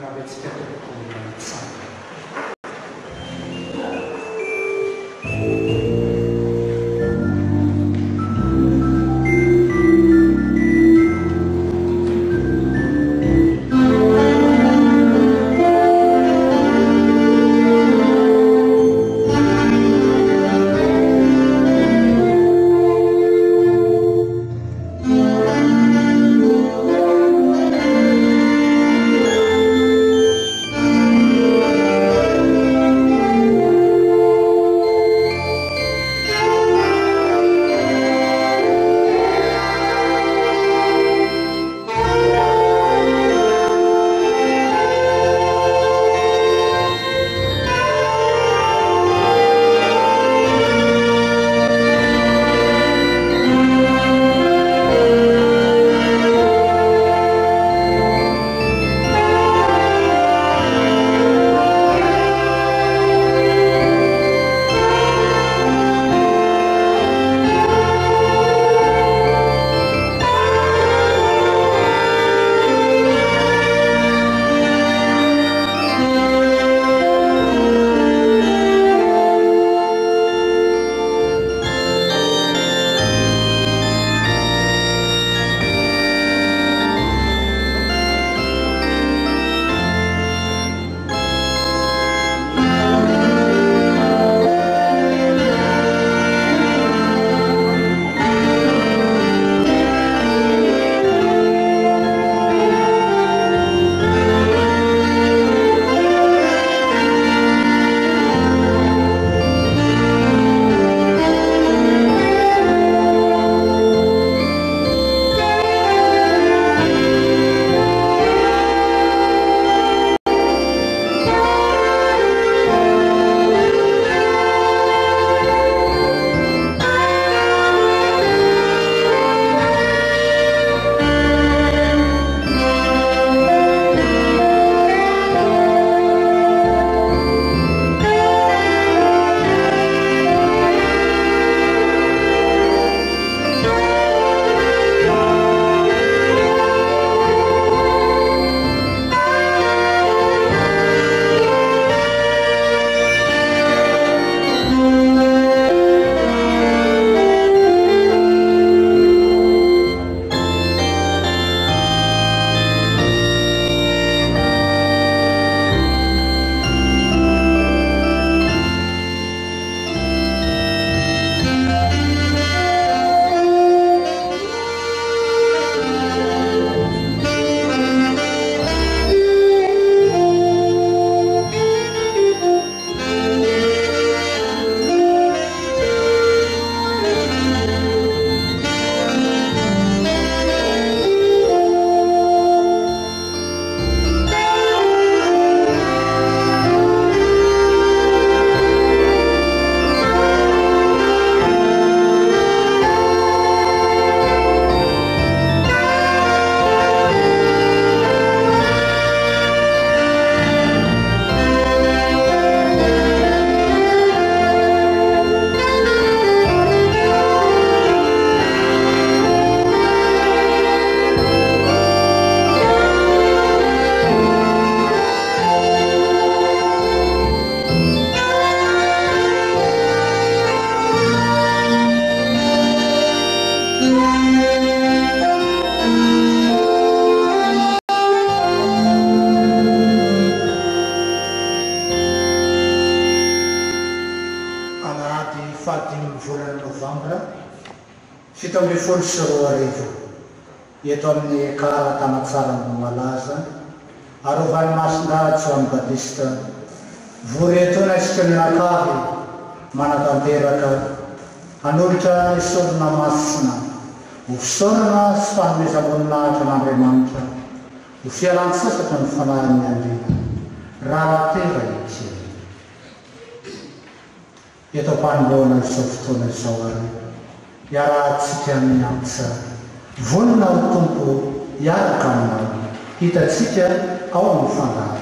Aveți pe 12 sy 2 eto amin'ny karatana tsara no malaza arovany masindatsy amin'ny Batista voretona isika mianakavy manatanteraka hanolotra isorona masina hosorona sy fanomezam-boninahitra n'Andriamanitra ho fialan-tsasatra ny fanahin'ny Andriana raha tera ity eto am-panomboana izao fotoana izao ary iarahantsika miantsa vonina ho tompo hiaraka aminao hitatsika ao amin'ny fandara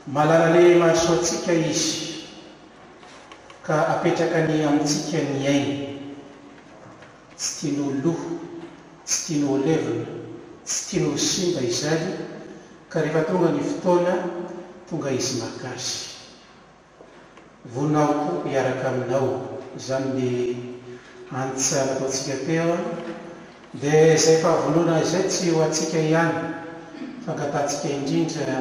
Malalale mahasoatsika izy ka apetraka ny amintsika ny aina tsy tian'olo, tsy tian'olo levina, tsy tian'olo simba izany ka rehefa tonga ny fotoana tonga izy makasy. Voninao koa hiaraka aminao, izany ny antsa nataontsika teo. Dia izay fahavoloana izay tsy ho antsika ihany, fangatantsika indrindra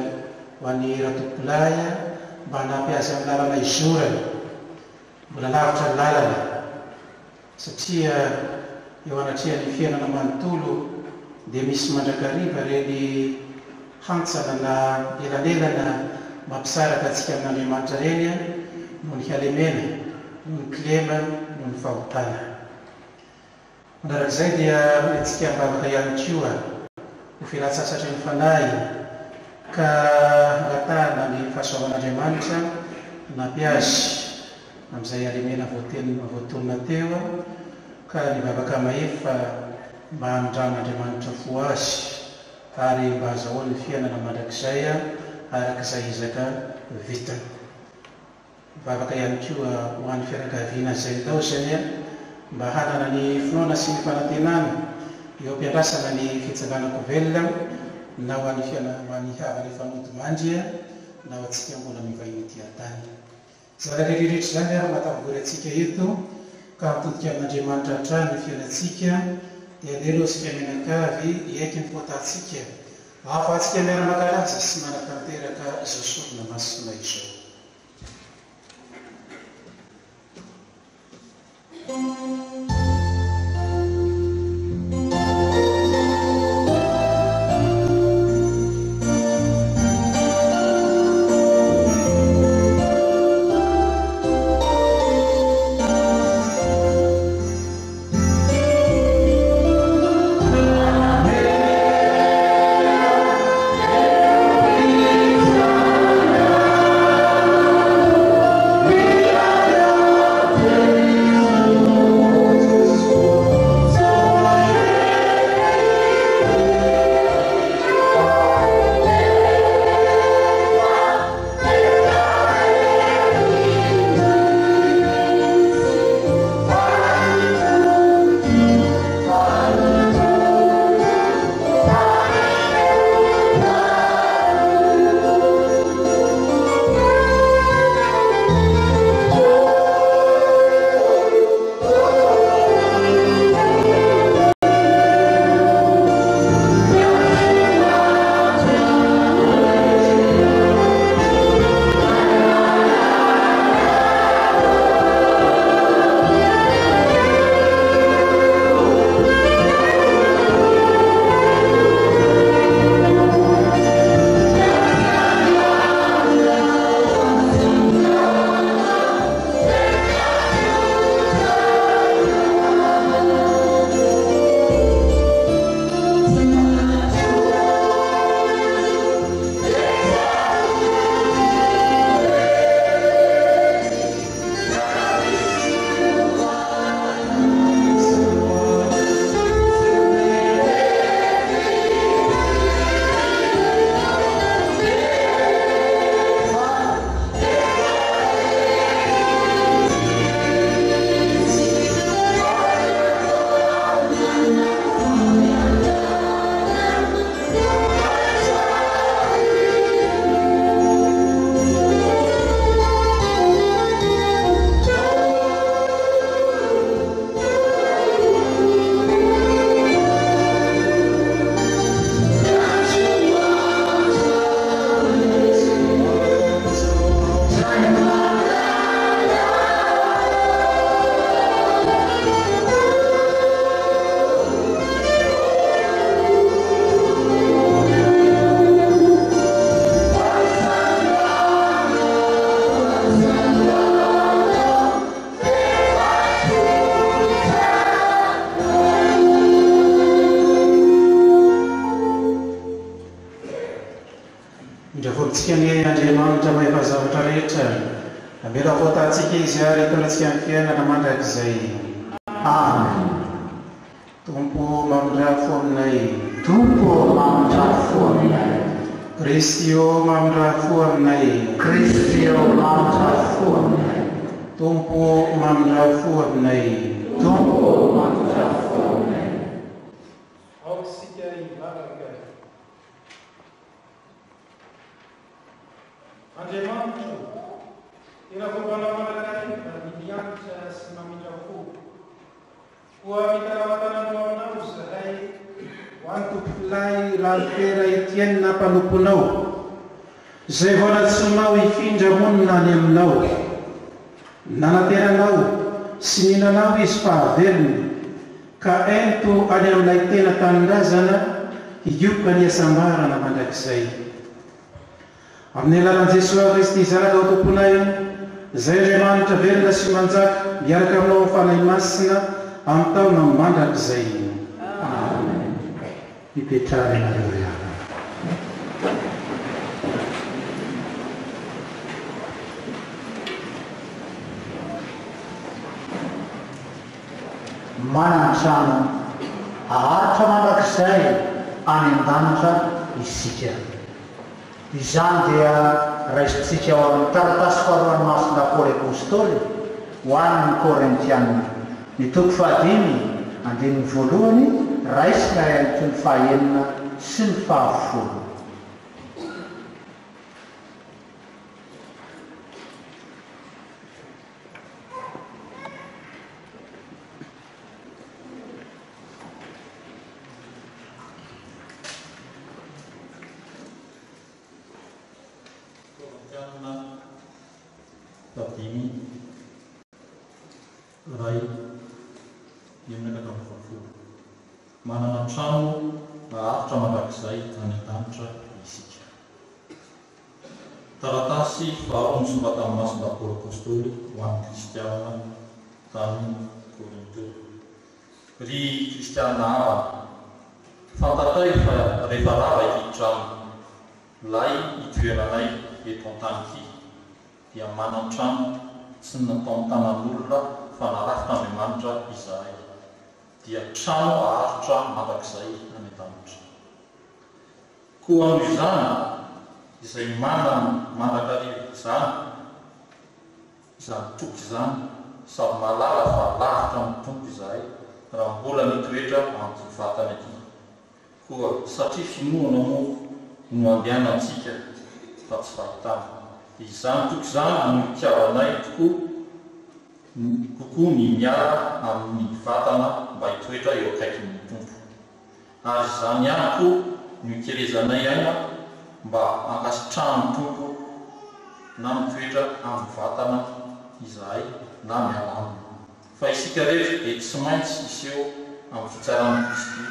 ho an'ny ratompolay mba hanampy azy amin'ny lalana izorana, mbola lavitra ny lalana, satria eo anatrehan'ny fiainana manontolo dia misy mandrakariva reny hantsana na elanelana mampisaraka antsika amin'Andriamanitra reny noho ny halemena, noho ny kilema, noho ny fahotana. Mandarak'izay dia antsika mivavaka ihany koa ho filatsasatra ny fanahy ka angatahana ny fahasoavan'Andriamanitra nampiazy amin'izay halemena voatonona teo, ka nivavaka maefa mba hanondran'Andriamanitra fo azy ary mba hazahoany fiainana mandrakizay arak'izay izaka vitany. Mivavaka ihany koa ho an'ny fianakaviana izay tao izany mba hanana ny finoana sy ny fanantenana eo ampiandrasana ny fitsanganako velona na ho an'ny havany fanody mandry na ho antsika mbola mivahiny ety an-tany. Zany rehetrarehetra zany mahatavory antsika eto ka mitodika amin'Andriamanitra hatrany ny fiainantsika dia alelo sika mianakavy hiaiky ny potantsika ahafahantsika miara-mankalaza sy manatanteraka izao sorona masina izao. Andriamanitra mahefa zavatra rehetra amela voatantsika izy ary hitondratsika amin'ny fiainana mandrakizay. Amen. Tompo mamindrafo aminay. Tompo mamindrafo aminay. Kristio mamindrafo aminay. Kristio mamindrafo aminay. Tompo mamindrafo aminay. Tompo mamindrafo aminay. Aoksika hivavaka. Andriamanitra, ira voabanamanakarika ny mianitra sy mamindra fo. Koa mitaramatana aminao zahay ho any tompolay Ralpera Etienne mpanomponao, zay voanatsoinao hifindra monina any aminao. Nanateranao sy ninanao izy fahavelony, ka ento any amin'ilay tena tanindrazana hioka ny asambarana mandrakizay. Amin'ny alalan'i Jesosy Kristy zanaka ho tomponay, izay Andriamanitra velona sy manjaka miaraka aminao amin'ny fanahy masina amin'ny taona mandrakizay. Amen. Mipetrara ianareo ihany. Manantrano aharitra mandrakizay any an-danitra isika. Izany dia raisintsika ao amin'ny taratasy faharoan'ny masina Paoly Apôstôly ho an'ny Korintianina. Ny toko 5 andininy voalohany raisina ihany toy ny 9 sy ny 10. Manana trano aharitra mandrakizay any an-danitra isika. Taratasy faharoa nosoratan'ny masina Paoly Apôstôly ho an'ny kristianina tany Korinto. Ry kristianina havana, fantatray fa rehefa rava ity trano lay itoeranay eto an-tany ity dia manana trano tsy natao tanan'olona fa narafitra Andriamanitra izahay. Dia trano aharitra mandrakizay any an-danitra. Koa noho izany izay mandrakarivo izany tompoko izany sady malala fa lavitra amin'ny tompo izahay raha mbola mitoetra amin'ny vatana ety. Koa satria finoana moa no andehanantsika fa tsy fahitana. Izany tompoko izany no itiavanay kokoa ny miara amin'ny vatana mba hitoetra eo akaikin'ny tompo. Ary izany ihany koa no ikerezanay aina mba hankasitrahany tompo na mitoetra amin'ny vatana izahay na miala aminy. Fa isika rehetra dia tsy maintsy iseho amin'ny fitsaran'i Kristy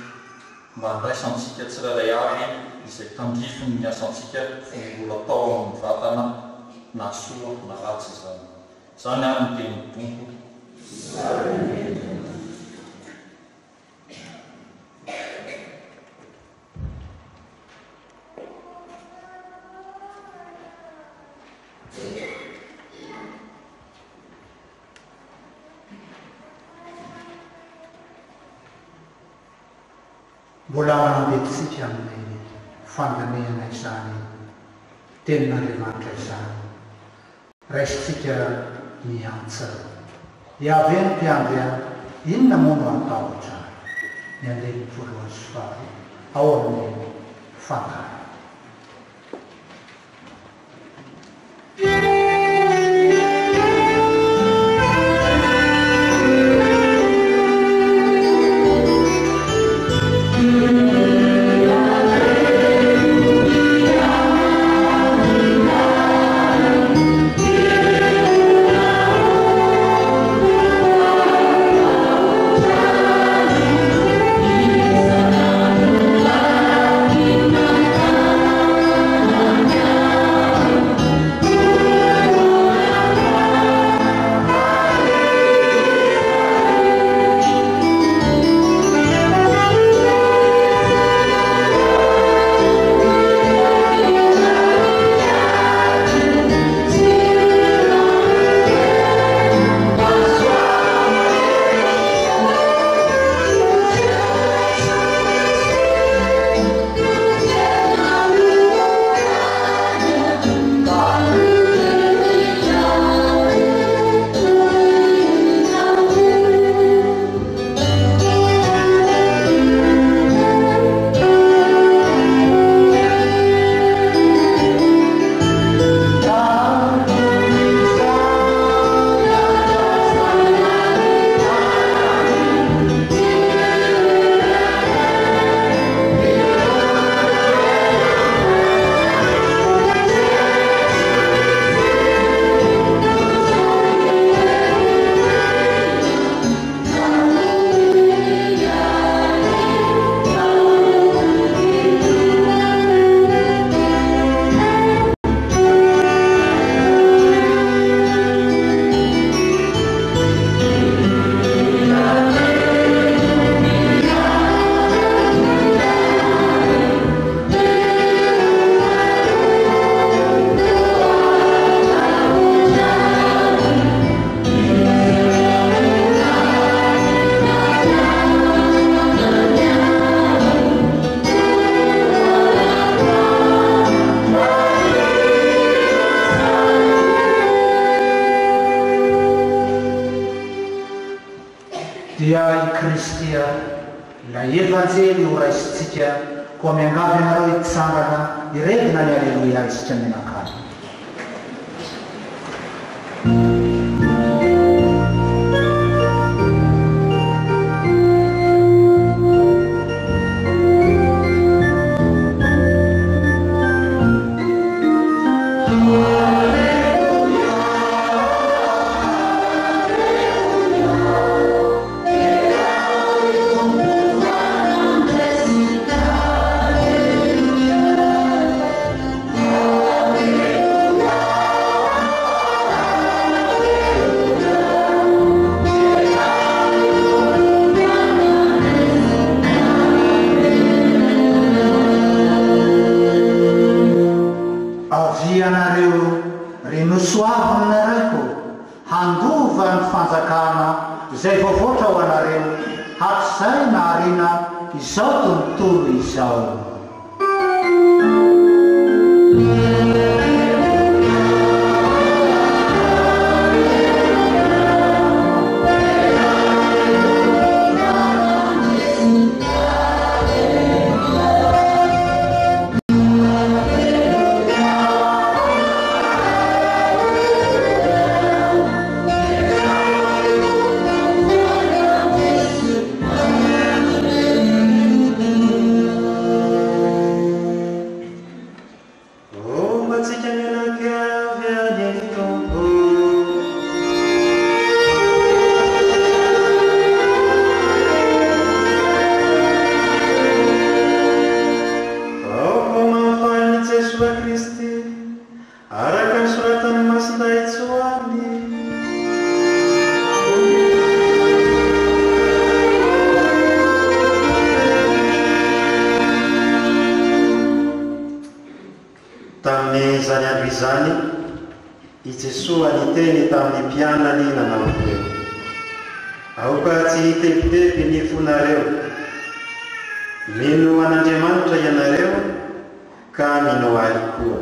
mba handraisantsika tsirairay avy izay tandrifiny ny asantsika mbola tao amin'ny vatana na soa na ratsy izany. Izany ary ny tenin'ny tompo. Mbola manambetsika amin'ny fandamehana izany tenin'Andriamanitra izany. Raisitsika miantsa. Iavy ny mpiandriana, inona moa no atahotra? Ny andininy 1 ao amin'ny fangaro. Thank you. dia i Kristia la evanjely ho raisitsika koa miangavy ianareo hitsangana iredina ny aleloia isika menakany. Zay voavoatra ho anareo hatrizay naharina izao tontolo izao. I Jesoa niteny tamin'ny mpianany nanao hoe aoka tsy hitepitepy ny fonareo, mino an'Andriamanitra ianareo ka mino ahy koa.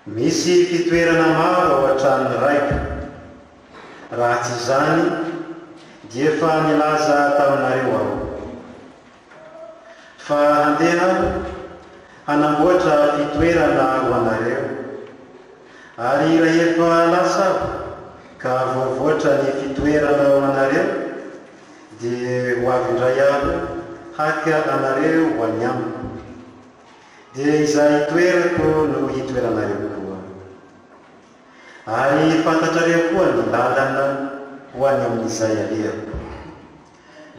Misy fitoerana maro ao an-trano raika, raha tsy izany dia efa nilaza taminareo aho. Fa handeha hanamboatra fitoerana ho anareo, ary raha efa lasa ka voavoatra ny fitoerana ho anareo dia ho avy indray aho haka anareo ho any amiko, dia izay toerako no hitoeranareo koa. Ary fantatrareo koa ny lalana ho any amin'izay alehako.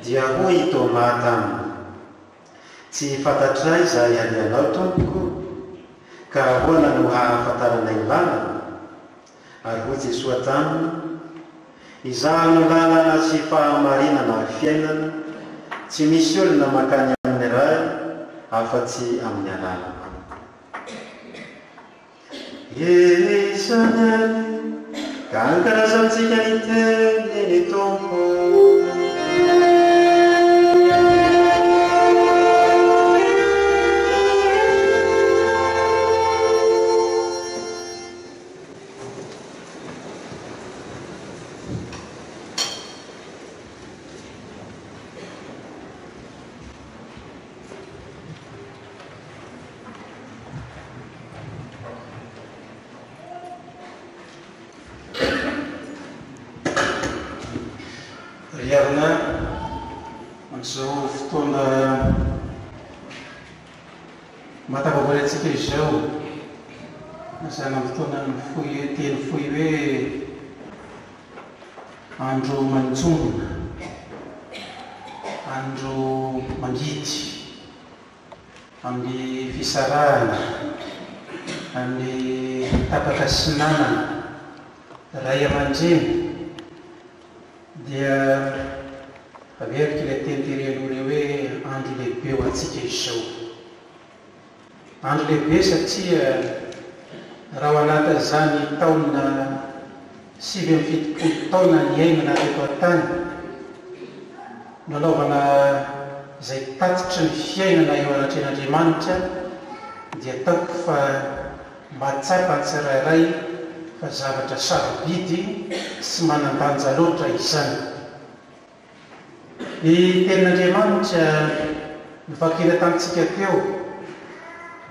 Dia hoy Toma taminy, tsy fantatray izay alehanao tompoko, ka ahoana no hahafantaranay lalana? Ary hoy Jesoa taminy, izaho no lalana sy fahamarinana ary fiainana, tsy misy olona makany amin'ny ray afa-tsy amin'ny alalako. Izany ka ankarazantsika ny teny ny Tompo. Riarina amin'izao fotoana matavaboalantsika izao, nasana fotoana teny fohy hoe andro manitsongona, andro mangidy amin'ny fisarahana, amin'ny tapaka sinanana ray aman-dreny. Dia averika ilay tenteren'olona hoe andro lehibe ho antsika izao. Andro lehibe satria raha ho anatin'izany taona 77 taona ny ainana eto an-tany, nanaovana izay tatitry ny fiainana eo anatren'Andriamanitra, dia ataoko fa matsapa ny tsirairay fa zavatra sarobidy sy manan-danja loatra izany. Ny tenin'Andriamanitra mivakina tamintsika teo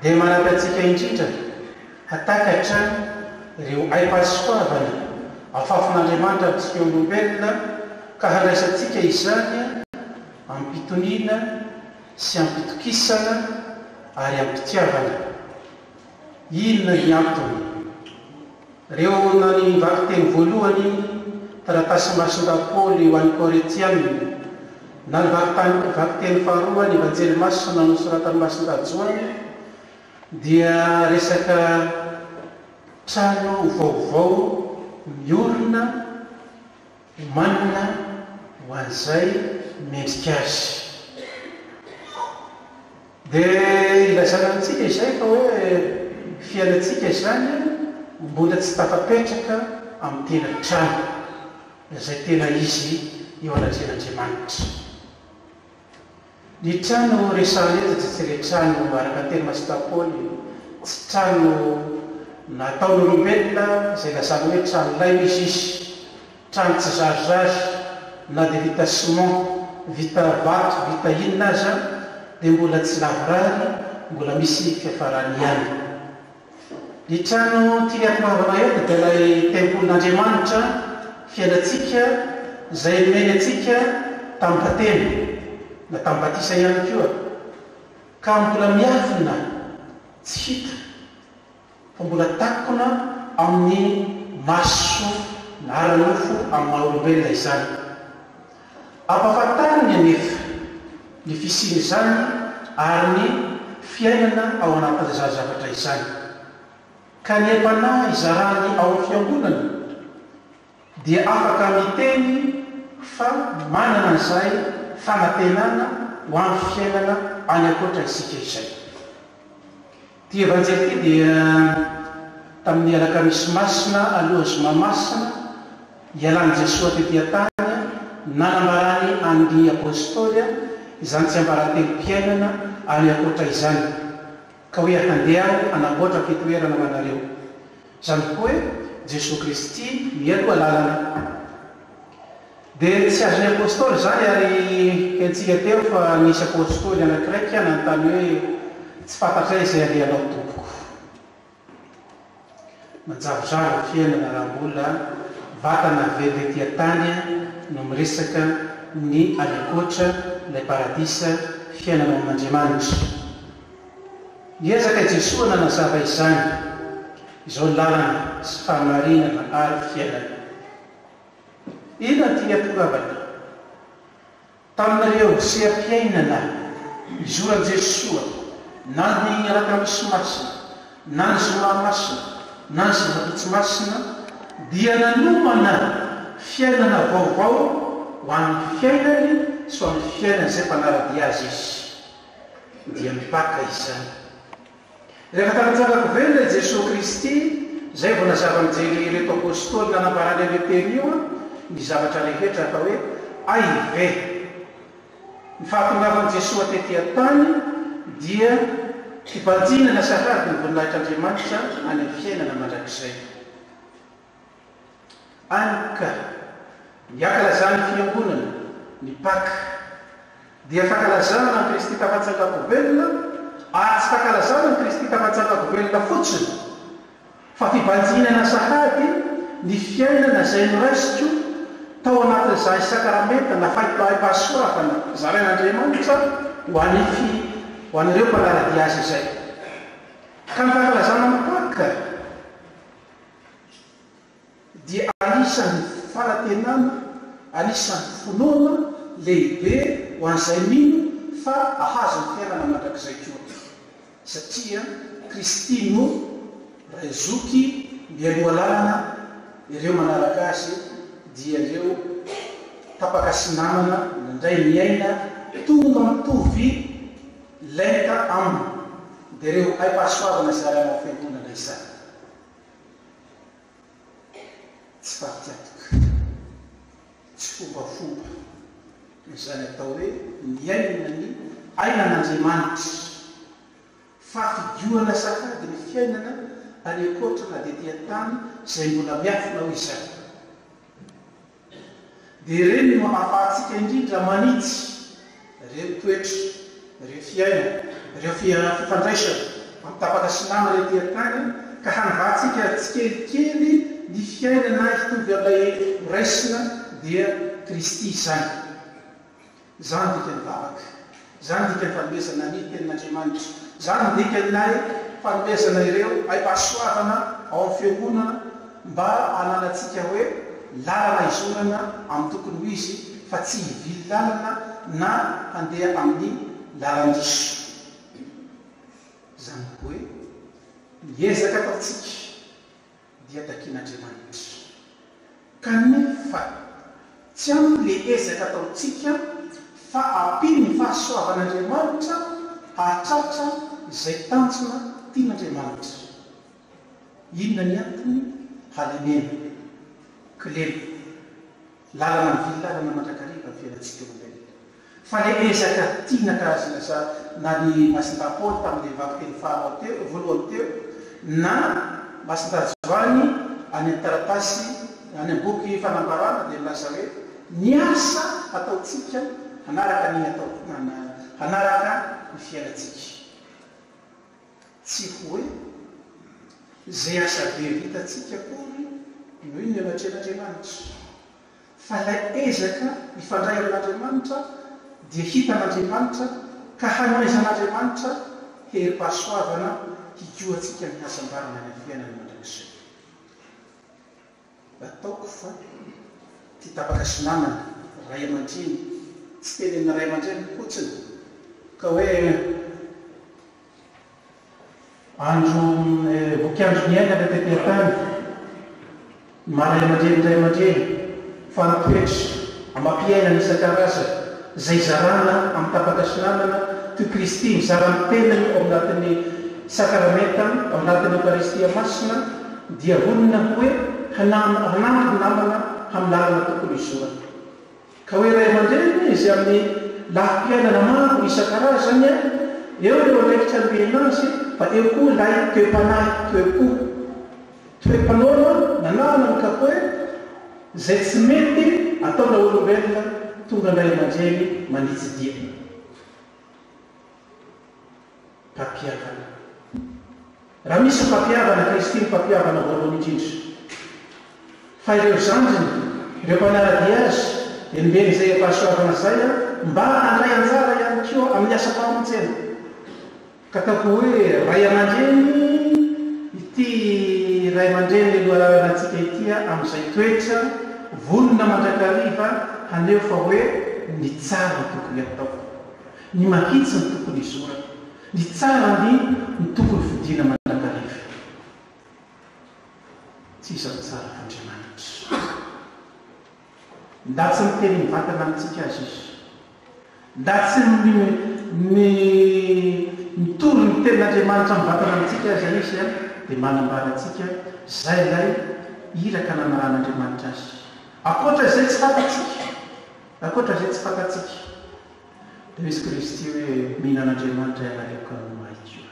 dia manampy antsika indrindra hatakatra ireo aim-pahasoavana afafon'Andriamanitra amintsika olombelona ka handraisantsika izany amin'ny mpitoniana sy amin'ny mpitokisana ary amin'ny mpitiavana. Inona ny antony? Reo na ny vaky teny voalohany taratasy masinda Paoly ho an'ny Koretiana, na ny vaky teny faharoa ny evanjely masina nosoratany masinda Joany dia resaka trano vaovao miorina manina ho an'izay mendrika azy. Dia ilazana antsika izay fa hoe fiainantsika izany mbola tsy tafapetraka amin'ny tena trano izay tena izy eo anatrehan'Andriamanitra. Ny trano resahana eto tsy le trano araka teny masinda Paoly, tsy trano nataon'olombelona izay lazana hoe trano laina izy, trano tsy zarizary na dia vita ciment, vita vato, vita inona aza dia mbola tsy lavorary, mbola misy fiafarany ihany. Ny trano tiakoavana eto dia ilay tempolin'Andriamanitra fiainantsika izay meny antsika tamin'ny batemy na tamin'ny batisa ihany koa, ka mbola miafina tsy hita fa mbola takona amin'ny maso na ara-nofo amin'ny maha-olombelona izany. Ampahafantariny anefa ny fisiny izany ary ny fiainana ao anatin'izany zavatra izany. Ka ny aim-panahy izarany ao amin'ny fiangonana dia afaka miteny fa manana an'izay fanantenana ho amin'ny fiainana any ankoatra isika izay. Ty evanjely ty dia tamin'ny alakamisy masina aloha zoma masina ialany Jesosy tetỳ an-tany nanambarany an'ny apôstôly izany tsy ambaran-teny-piainana any ankoatra izany ka hoe handeha anamboatra fitoerana manareo. Izany koa hoe Jesosy Kristy mialoha lalana. Dia tsy azon'ny apôstôly izany ary kentsika teo fa nisy apôstôly anakiraiky nanontany hoe tsy fantatray izay alehanao tompoko. Manjavozavo fiainana raha mbola vatana very etỳ an-tany no miresaka ny any ankoatra ilay paradisa fiainana amin'Andriamanitra. Niezaka Jesosy nanazava izany, izao lalana sy fahamarinana ary fiainana. Inona ty atongavana? Tamin'ireo seha-piainana izoran'i Jesosy na ny alakamisy masina, na ny zoma masina, na ny zava-pitsy masina dia nanomana fiainana vaovao ho amin'ny fiainany sy ho amin'ny fiainana izay mpanarady azy izy. Dia mipaka izany. Rehefa tanajavako velona Jesosy Kristy izay vao nazava amin'izay reto apôstôly nanambarany amin'ny teny io ny zavatra rehetra atao hoe aive. Ny fahatongavan'i Jesosy tetỳ an-tany dia hibanjinana sahady ny voninahitran'Andriamanitra any amin'ny fiainana mandrakizay. Anka miakalazany fiangonana ny Paka dia fankalazana ny Kristy tafatsangam-povelona ary tsy fankalazana ny Kristy tafatsangam-povelona fotsiny fa fibanjinana sahady ny fiainana izay noraisiko tao anatin'izay sakramenta na fahim-pahasoavana zarain'Andriamanitra ho an'ireo mpanarady azy izay. Ka ny fankalazana ny Paka dia anisan'ny fanantenana, anisan'ny finoana lehibe ho an'izay mino fa ahazo ny fiainana mandrakizay koa. Satria Kristy no raizoky mialoha lalana ireo manaraka azy dia ireo tapaka sy namana nandray miaina tonga mitovy lenta aminy dia ireo aim-pahasoavana zarana fiangonana izany. Tsy fahakiatoka, tsy fombafomba izany atao hoe miaina ny ainan'Andriamanitra fa fidioana sahady ny fiainana any ankoatra na dia etỳ an-tany izay mbola miafina ho izany. dia ireny no ahafahantsika indrindra manitsy ireo toetra, ireo fiaina, ireo fifandraisana amitapaka sinama ilay tiatany ka hanivatsika tsikelikely ny fiainana hitovy amilay raisina dia Kristy izany. Zany dikany vavaka, zany dikany fanomezana ny tenin'Andriamanitra, zany dikan'ilay fanomezana ireo aim-pahasoavana ao amin'ny fiangonana mba hananatsika hoe lalana izorana amin'ny tokony ho izy fa tsy hivily lalana na handeha amin'ny lalan-diso. Zany hoe miezaka ataotsika dia takian'Andriamanitra kanefa tsy amile ezaka ataotsika fa ampiny ny fahasoavan'Andriamanitra hatratra izay tanjona tian'Andriamanitra. Inona ny antony? Halemena, kilelo, lalana mivily lalana mandrakariva ny fiainantsika olombelona. Fa le ezaka tiana karazana na ny masinda Paoly tamin'ilay vaky teny voalohany teo na masinda Joany any amin'ny taratasy any amin'ny boky fanambarana dia milaza hoe ny asa ataotsika hanaraka ny fiainantsika. Tsy hoe zay asa be vitatsika kory noho iny anatrehan'Andriamanitra, fa ilay ezaka ifandray amin'Andriamanitra dia hitan'Andriamanitra ka hanoezan'Andriamanitra herim-pahasoavana hikoatsika amin'ny asambarana ny fiainana mandrakizay. Ataoko fa ty tapaka sinamana ray aman-dreny tsy teny amin'ny ray aman-dreny fotsiny ka hoe andro vokiandro miaina le tetentany maray aman-dreny ray aman-dreny fa nitoetra amampiaina ny isan-karazana zay zarana amin'ny tapaka sinamana toy Kristy mizara ny tenany ao anatin'ny sakaramenta ao anatin'ny Eukaristia masina dia vonona hoe hanampy namana amin'ny lalana tokony izorana. Ka hoe ray aman-dreny izy amin'ny laham-piainana maro isan-karazany eo andraikitra nobena azy fa eo koa lay toe-panahy toe-panaona nanahana ny kapoe zay tsy mety ataona olombelona tonga ray aman-dreny manitsy dia mpampiavana. Raha misy mpampiavana Kristy ny mpampiavana voalohany indrindra fa ireo zanjiny ireo mpanaradia azy dia nibeny zay empahasoavana zay mba handray anjara ihany koa amin'ny asa famonjena ka ataoko hoe ray aman-dreny ity ray aman-dreny loanatsika itya amin'izay toetra vonona mandrakariva haneo fa hoe ny tsara tokony atao, ny mahitsy ny tokony izorana, ny tsara ny tokony fidina mandrakariva. Tsy izany tsara f'Andriamanitra nda tsy miteny mivantana amintsika azy izy, nda tsy mitory ny tenin'Andriamanitra mivantana amintsika azy izy dia manambara atsika zay lay iraka nanaran'Andriamanitra azy. Akoatra zay tsy fatatsika dia misy Kristy hoe mihinan'Andriamanitra ianareo no maikio.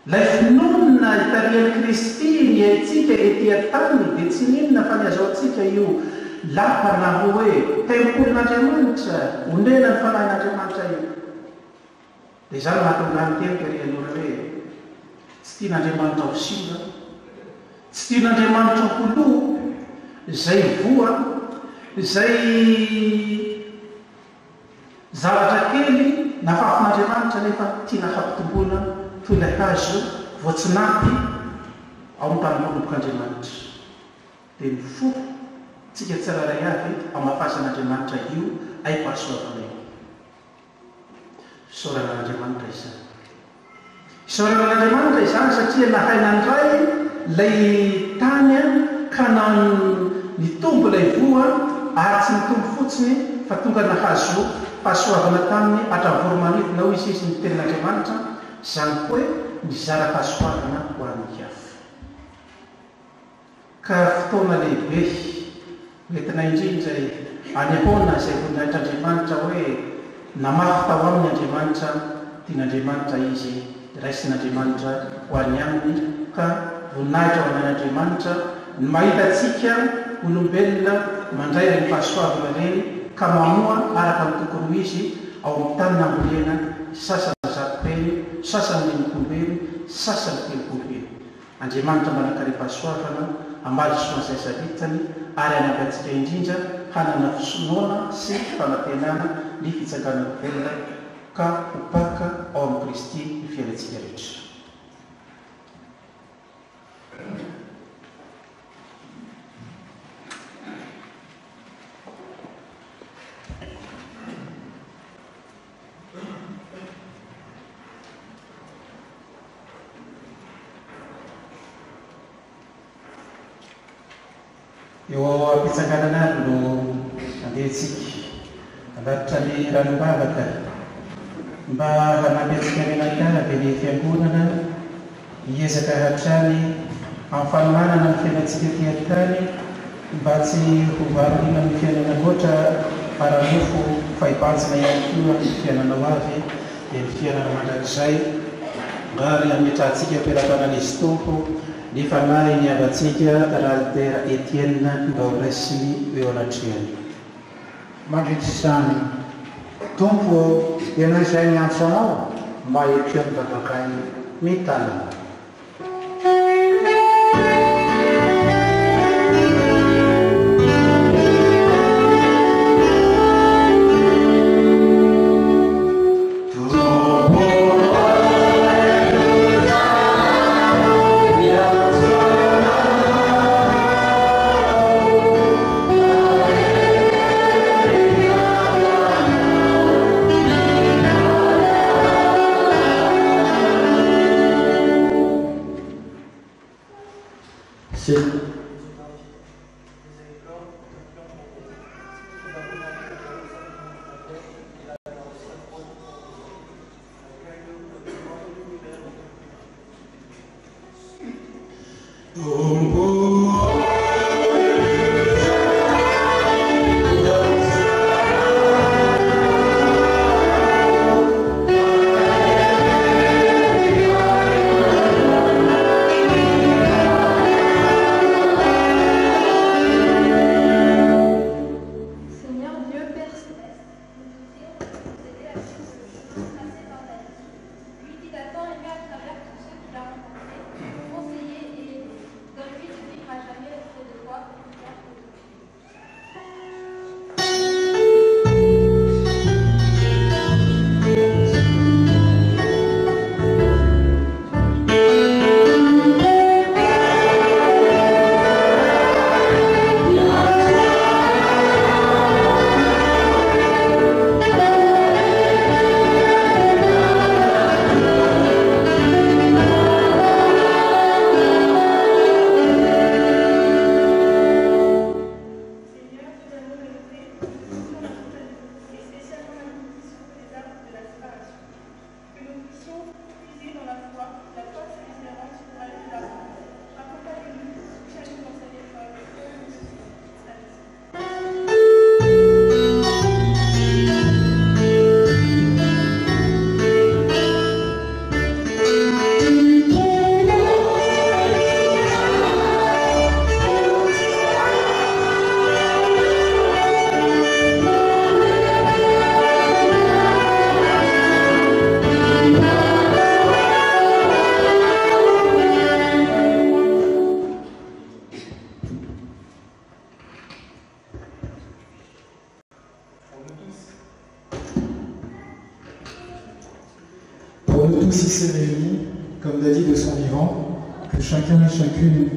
Lay finonona itarian'i Kristy ny aitsika ety an-tany dia tsy ninona fa ny azaoantsika io lapa na hoe tempolon'Andriamanitra, ondena ny fanahin'Andriamanitra io. Dia izany mahatonga ny teny karian'ora hoe tsy tian'Andriamanitra ho simba, tsy tian'Andriamanitra ho loha, izay voa, izay zavatra kely nafafin'Andriamanitra nefa tiana hampitomboana toy ilay hazo voatsinampy ao amin'ny mpanombombok'Andriamanitra. Dia ny fo tsika tsiraray avy amafasan'Andriamanitra io aim-pahasoavana io. Isaoranan'Andriamanitra izany. Isaoranan'Andriamanitra izany satria nahaina ndray lay tany ka nitombo ilay voa ary tsy nitombo fotsiny fa tonga nahazo fahasoavana taminy hatravoromanidina ho izy ny tenin'Andriamanitra, izany hoe mizara fahasoavana ho an'ny hafa. Ka fotoana lehibe entina indrindra any ahoana izay voninahitran'Andriamanitra hoe namafy tao amin'ny Andriamanitra, tian'Andriamanitra izy raisin'Andriamanitra ho any aminy ka voninahitra ho an'Andriamanitra ny mahitatsika olombelona mandray reny fahasoavana reny ka mamoa araka amin'ny tokony izy ao amin'ny tany nambolena sasany zakopeny sasany lenikombeny sasany telokolombeny andriamanitra manakare fahasoavana ambali soanzay savitany ary anampatsika indrindra hanana fisonoana sy fanantenana ny fitsangana velona ka hopaka ao amin'ny Kristy ny fiainantsika rehetra. Eo am-pitsanganana no andehantsika andatitra ny ranombavaka mba hanampy antsika menakana dia ny fiangonana hiezaka hatrany amin'ny fanomanana ny fiainantsika ty an-tany mba tsy ho varoriana amin'ny fiainana loatra ara-mofo fahibanjina ihany koa amin'ny fiainanao avy dia ny fiainana mandrakizay ary ametrahantsika am-pelatanan'izy tompo ny fanahy ny avatsika Ralter Etienne mba ho raisiny eo anatrehany. Mandritra izany tompo ianao izay miantso anao mba ekeo mivavakay mitanana. Pour nous tous ici réunis, comme l'a dit de son vivant, que chacun et chacune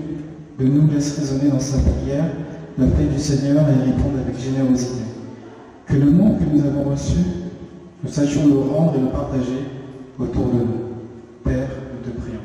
de nous laisse résonner dans sa prière la paix du Seigneur et répondre avec générosité. Que le nom que nous avons reçu, nous sachions le rendre et le partager autour de nous. Père, nous te prions.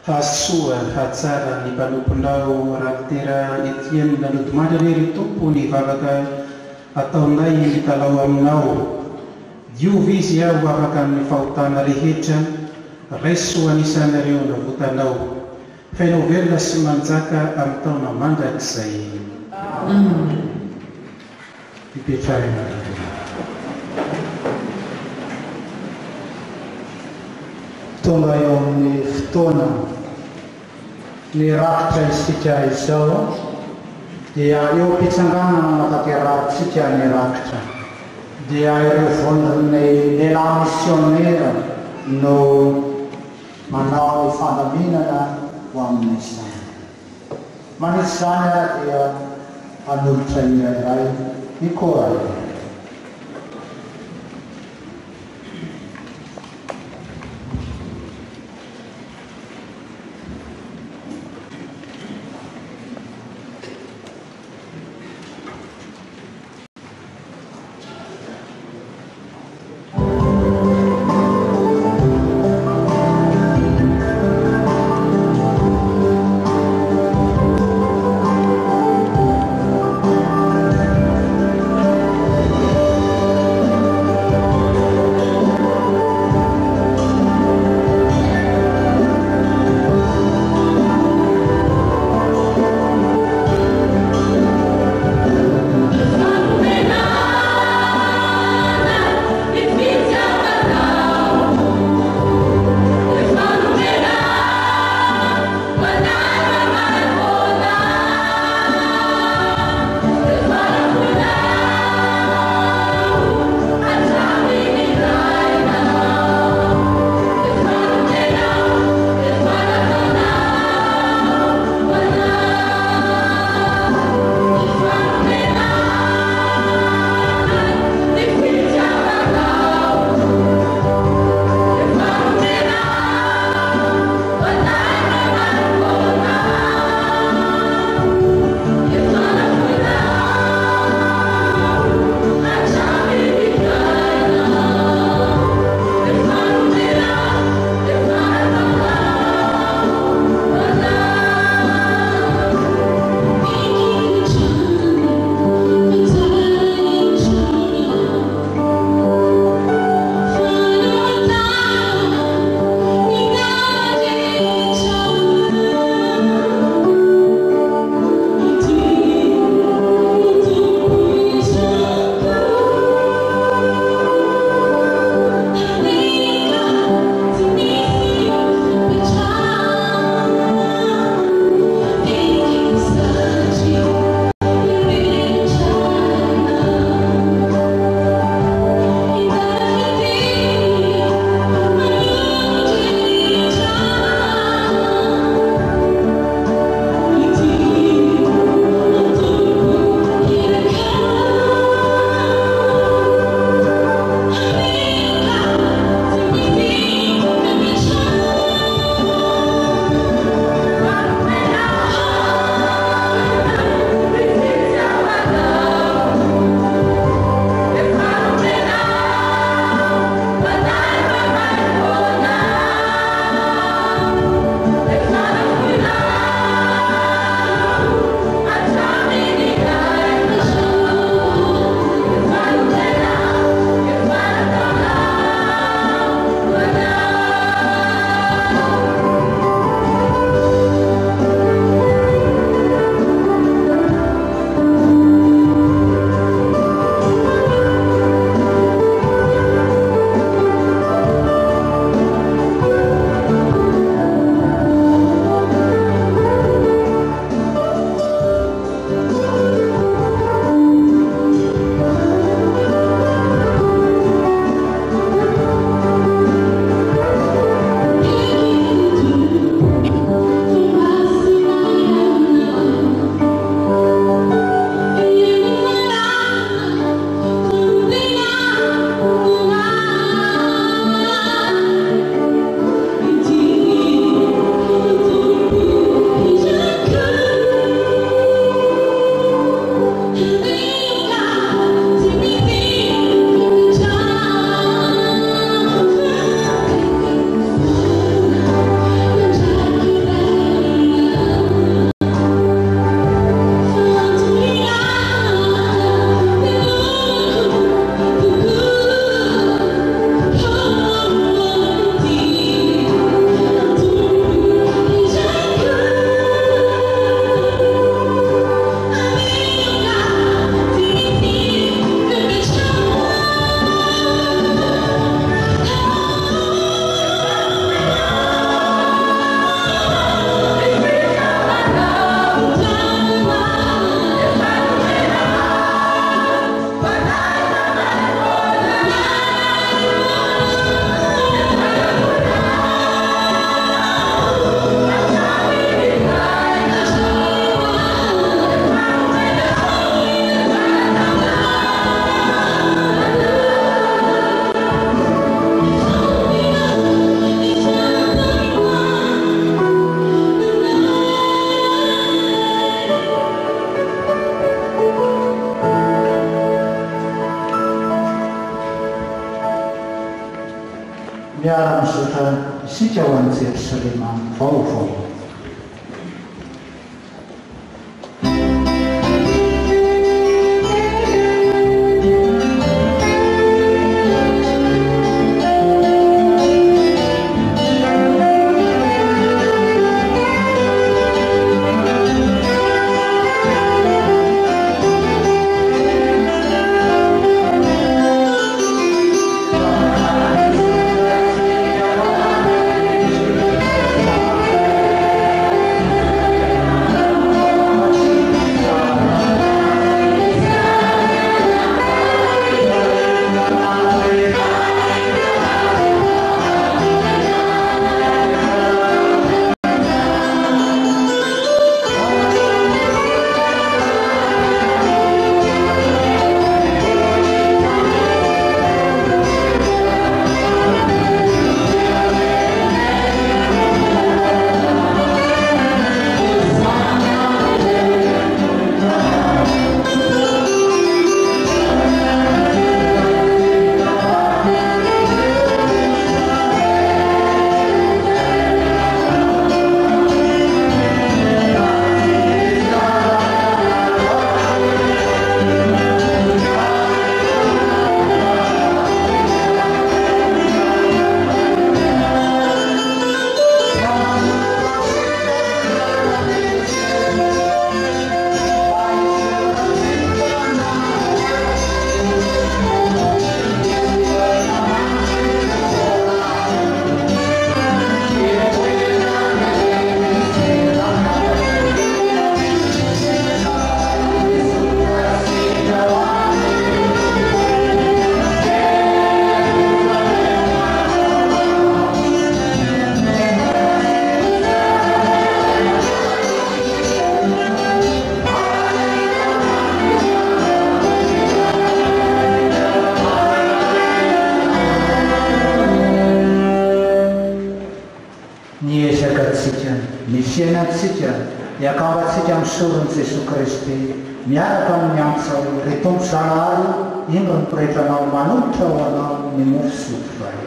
Hasoa tsara ny mpanomponao Raptera Etienne Nalotomandry ry tompony vavaka ataonay mitalao aminao. Diovy izy aho afaka amin'ny fahotana rehetra raiso anisanareo navotanao. Fainao velona sy manjaka amin'ny taona mandrakizay. Ipetrahana. Tonga eo amin'ny fotoana ny rakitra isika izao dia eo am-pitsanganana manatanterahantsika ny rakitra dia ireo vondron'ny lehilahy missionnaire no manao fandaminana ho amin'ny izany. Manisy izany dia hanolotra irairay ny kora. miara-mizotra isika ho an'i Jerosalema vaovao. Fiainantsika hiakambatsika amin'ny sorony Jesosy Kristy miaraka amin'ny antso retompo zanahary indro ny piretranao manolotra ho anao ny mofo sotovay.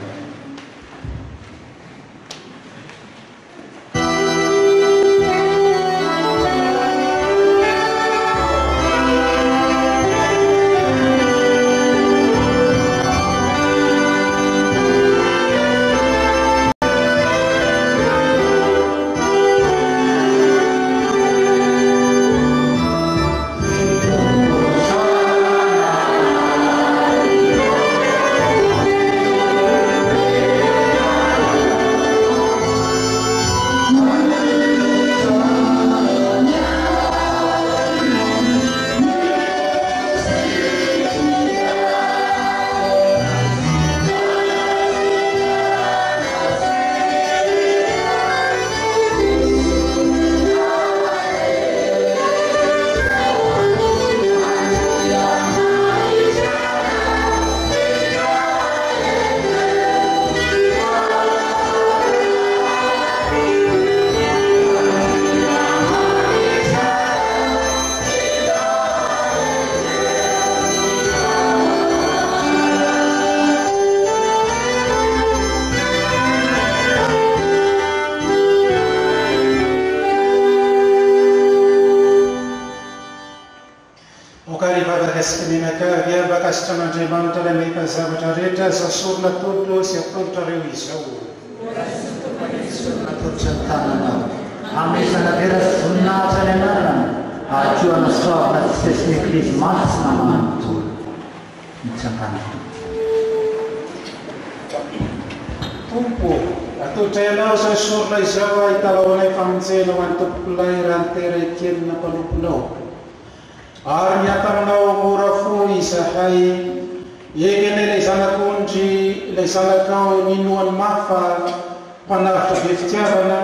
Andriamanitra ilay mehika zavatra rehetra zasorona tolo sy atolotrareo izao. Atolotra ny tananao amin'ny sanavera sy voninahitra ny anarana ary koa anasoavana tsy tesiny ekilizy mantsy na manontolo mitsangana. Tompo, atolotra ianao zao sorona izao hitalaonay famonjena ho an'ny tompokolay raha ny tera ikelina mpanomponao. Ary miatamanao mora fo izahay egene ilay zanak'ondry ilay zanakao ninoany mafa mpanavitra be fitiavana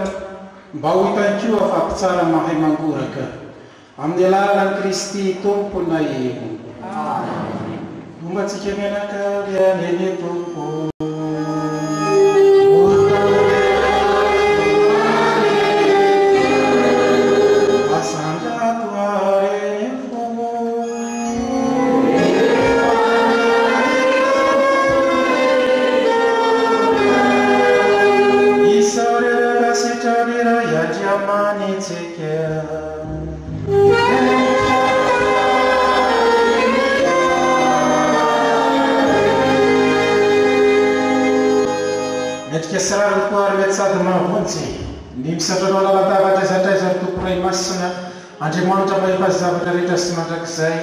mba ho hitany koa afampitsara mahay mangoraka amin'ny alalan'i Kristy tomponay. Mombatsika mianakavy any tompo. Amen. fontsy ny misatranao lalatavatra zatraiza ry tompo ray masina Andriamanitra mahefazy zavatra rehetra sy mandrakizay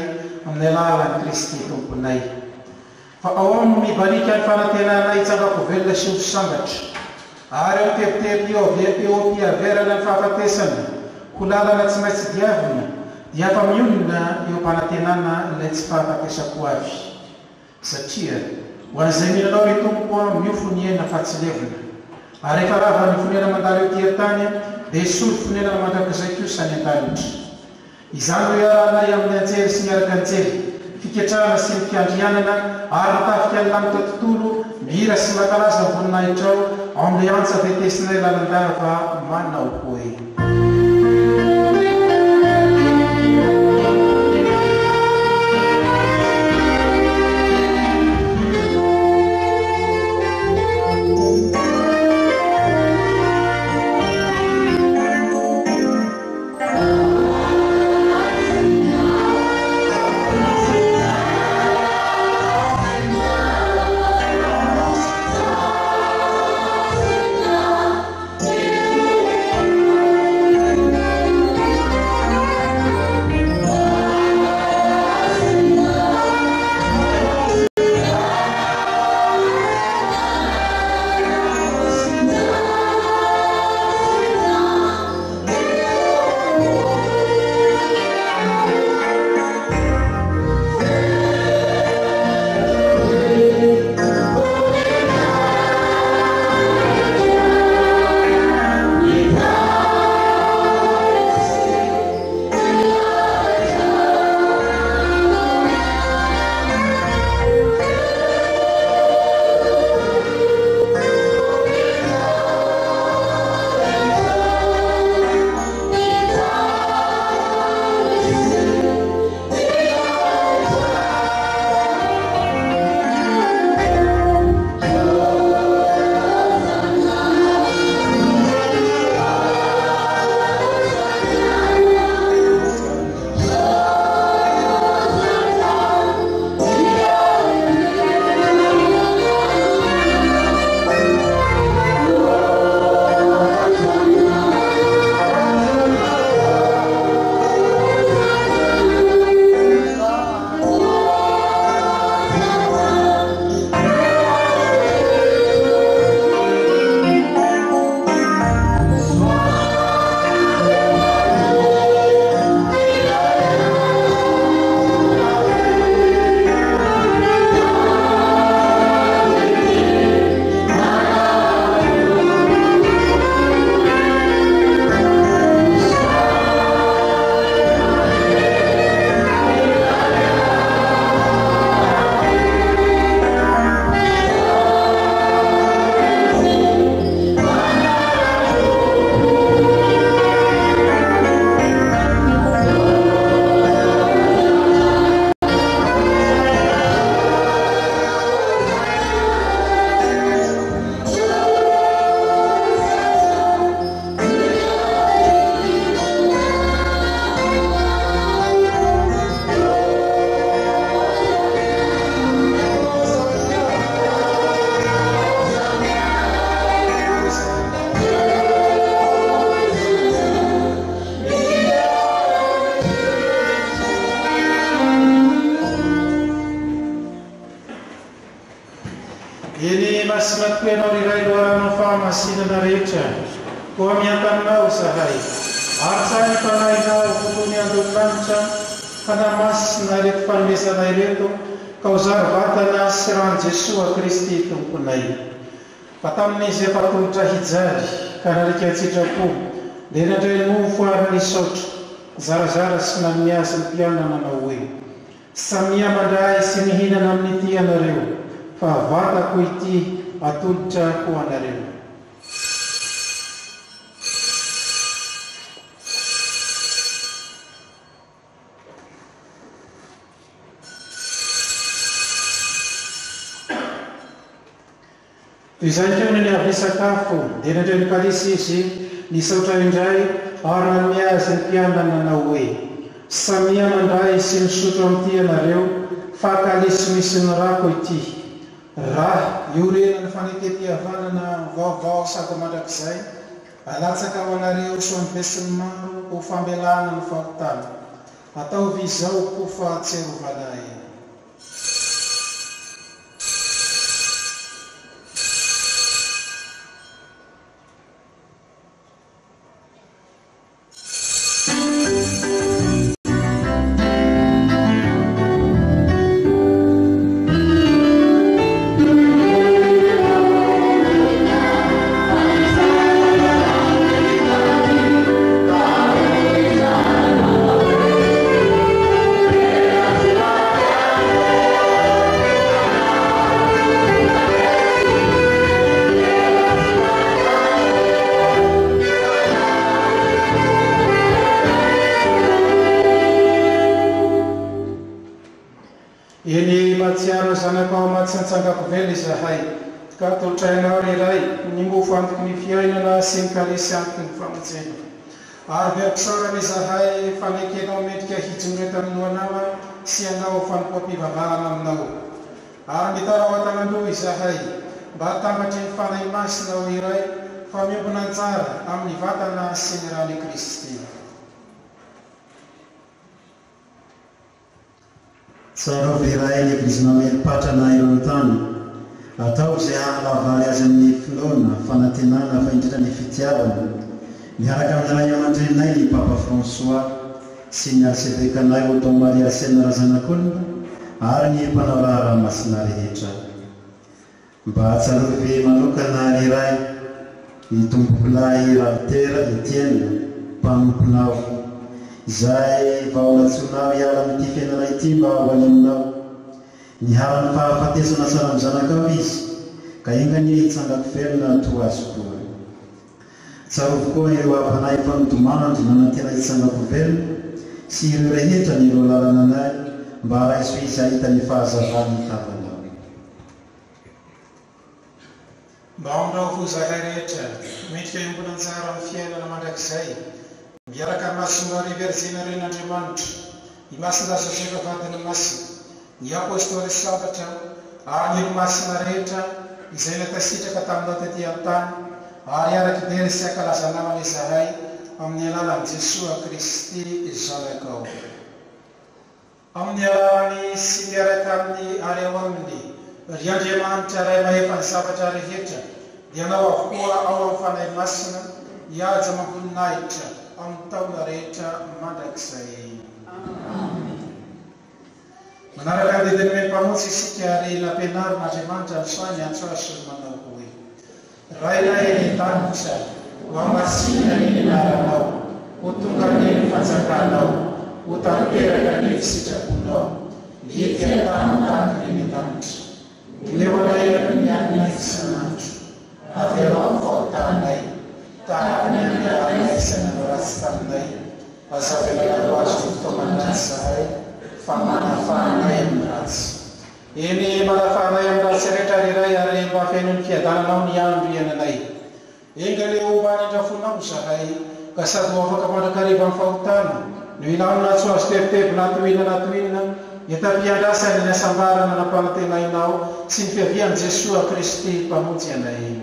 amin'ny alalan'i Kristy tomponay. Fa ao aminy mibalika ny fanantenanay itsangako velona sy ho sambatra ary eo tebiteby eo ampiaverana ny fahafatesana ho lalana tsy maintsy diavina dia fa mionina eo mpanantenana ilay tsy fahafatesako avy. Satria ho an'izay mihinanao ry tompo mio foniana fa tsy levina ary efa rava ny foniana mandalo eo tia-tany dia isolo foniana mandrakizay kosa ny an-danitra. Izany hoe iarahanay amin'ny anjery sy miaraka anjery fiketrahana sy ny fiandrianana ary mitafika ny lamitra tontolo mihira sy mankalaza voninahitra ao amin'ilay antsa vetesinay lalandava manao hoe Masinakoenao iray loharanao fahamasinana rehetra koa miantaninao zahay ary tsara fanahinao fotoany andro-lanitra fanamasina reto fanomezanay reto ka ho zary vatana sy rano Jesoa Kristy tomponay. Fa tamin'izy efa tongotra hijary ka narika an-tsitrako dia nandray ny mofo ary nisaotra zarazara sy namiazy ny mpianana nanao hoe samia mandray sy mihinana amin'ity ianareo fa vatako ity atolotra ho anareo. Toy izay teo ny avy sakafo dia nandray ny kalisy izy nisaotra indray ary namiazy ny mpianana nanao hoe samia mandray sy misotro amin'ity ianareo fa kalisy misy ny rako ity raha iorena ny fanetem-pihavanana vaovao sady mandrakizay alatsaka ho anareo soa mivesiny maro ho fambelana ny fahotana ataovy izao ko fa tserovalay. Eny matsiaro zanakao matsantsangako vely izahay ka tolotrainao iray ny mofo antoky ny fiainana sy ny kalesy antoky ny famonjena. Ary beapisarana izahay fanekenao mendrika hijoro taminoanao sy anao fanompoam-pivavahana aminao. Ary mitarao an-tanandroa izahay mba hatambatry ny fanahy masina ho iray fa miombona anjara amin'ny vatana sy ny rany Kristy. Tsara iray ny eglizina melipatrana eo an-tany atao izay hahalavary azy amin'ny filoana fanantenana fa indrindra ny fitiavana miaraka amin'ny ray aman-drenay ny Papa François sy ny arsebekanay Otto Maria Sena Razanakonina ary ny mpanao raha-masina rehetra mba hatsarovy manokana iray ny tombokolahy Ravitera Etienne mpanomponao izay vaolatsonao hiala amin'ity fiainana ity mba ho any aminao ny harany fahafatesana tsara amin'ny zanakao izy ka ingany hitsangako velona to azy koa. Tsarovy koa ireo avanay fanodomanandro nanantena hitsangako velona sy ireo rehetra ny ireo lalana anay mba raiso izy ahita ny fahazavany tavanao. Mba aminao ho zahay rehetra mendrika iombona anjara amin'ny fiainana mandrakizay miaraka masonary verzina ren'Andriamanitra ny masina Josefa vadiny masina ny apôstôly sambatra ary ny masina rehetra izay natasitraka taminao tetỳ an-tany ary araky bery sy ankalazanao izahay amin'ny alalan'i Jesosy Kristy zanakao. Amin'ny alalany sy miaraka amin'ny ary ao aminy ry Andriamanitra ray mahefany zavatra rehetra dia anao avokoa ao amin'ny fanahy masina hiaja mamboninahitra amin'ny taona rehetra mandrakizay. Manaraka ny dediny mpamotsy isika ary nampianarin'Andriamanitra ny sainy antsoasy manao hoe rainay ny danitra ho amasina ny anaranao ho tonga ny fanjakanao ho tanteraka ny fisitraponao ny tian-tany ny danitra leo anay ny anina isanandro avy ao fahotanay tahaka ny anay isana noratsy taminay azavelana azo fotoamanratsy zahay fa manafanay amin'ny ratsy. Eny manafanay amin'ny ratsy rehetra iray ary mba fiainon'ny fiadananao ny andro iananay. Enga leo mbany andrafonao zahay ka sady ho afaka mandrakariva amin'ny fahotana no inao natso azo tevitevy natoinina hitam-piandrasany ny asambarana nampanantenainao sy ny fiavian'i Jesosy Kristy mpamonjy anay.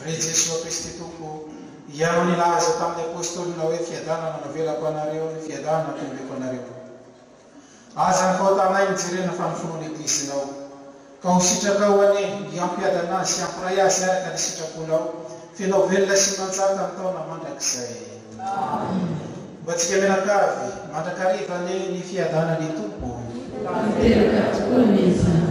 Re Jesosy Kristy tompo iao nilaza tamin'ny apôstôlinao hoe fiadanana navelako anareo ny fiadanana tombeko anareo. Aza ny fahotanay mijerena fanofon'ny eglizinao ka ho sitrakao any hiampiadana azy sy hampiray azy araka ny sitraponao fianao velona sy manjaka ny taona mandrakizay. Mba tsika menakavy mandrakarivany ny fiadanany tompo. Yeah.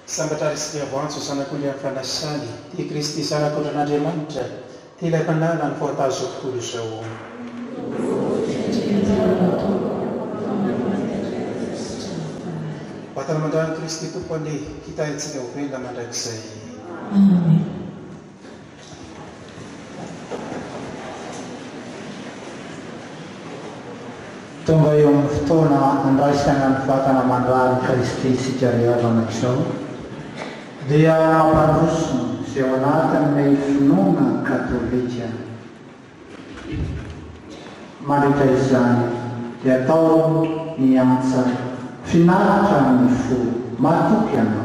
sambatra risika voantso sanak'olona amin'ny fanasany tia Kristy sarak'olon'Andriamanitra tia ilay mpanala ny foatazo tokoly izao. Vatana mandrany Kristy tompony hitahintsika ho velona mandrakizay. Tonga eo amin'ny fotoana andraisana ny vatana mandrany Kristy isika rehetra anak'izao dia mamparoso izay ao anatin'ny finoana katolika. Mandritra izany dia atao miantsa finaritra ny fo matoky ianao.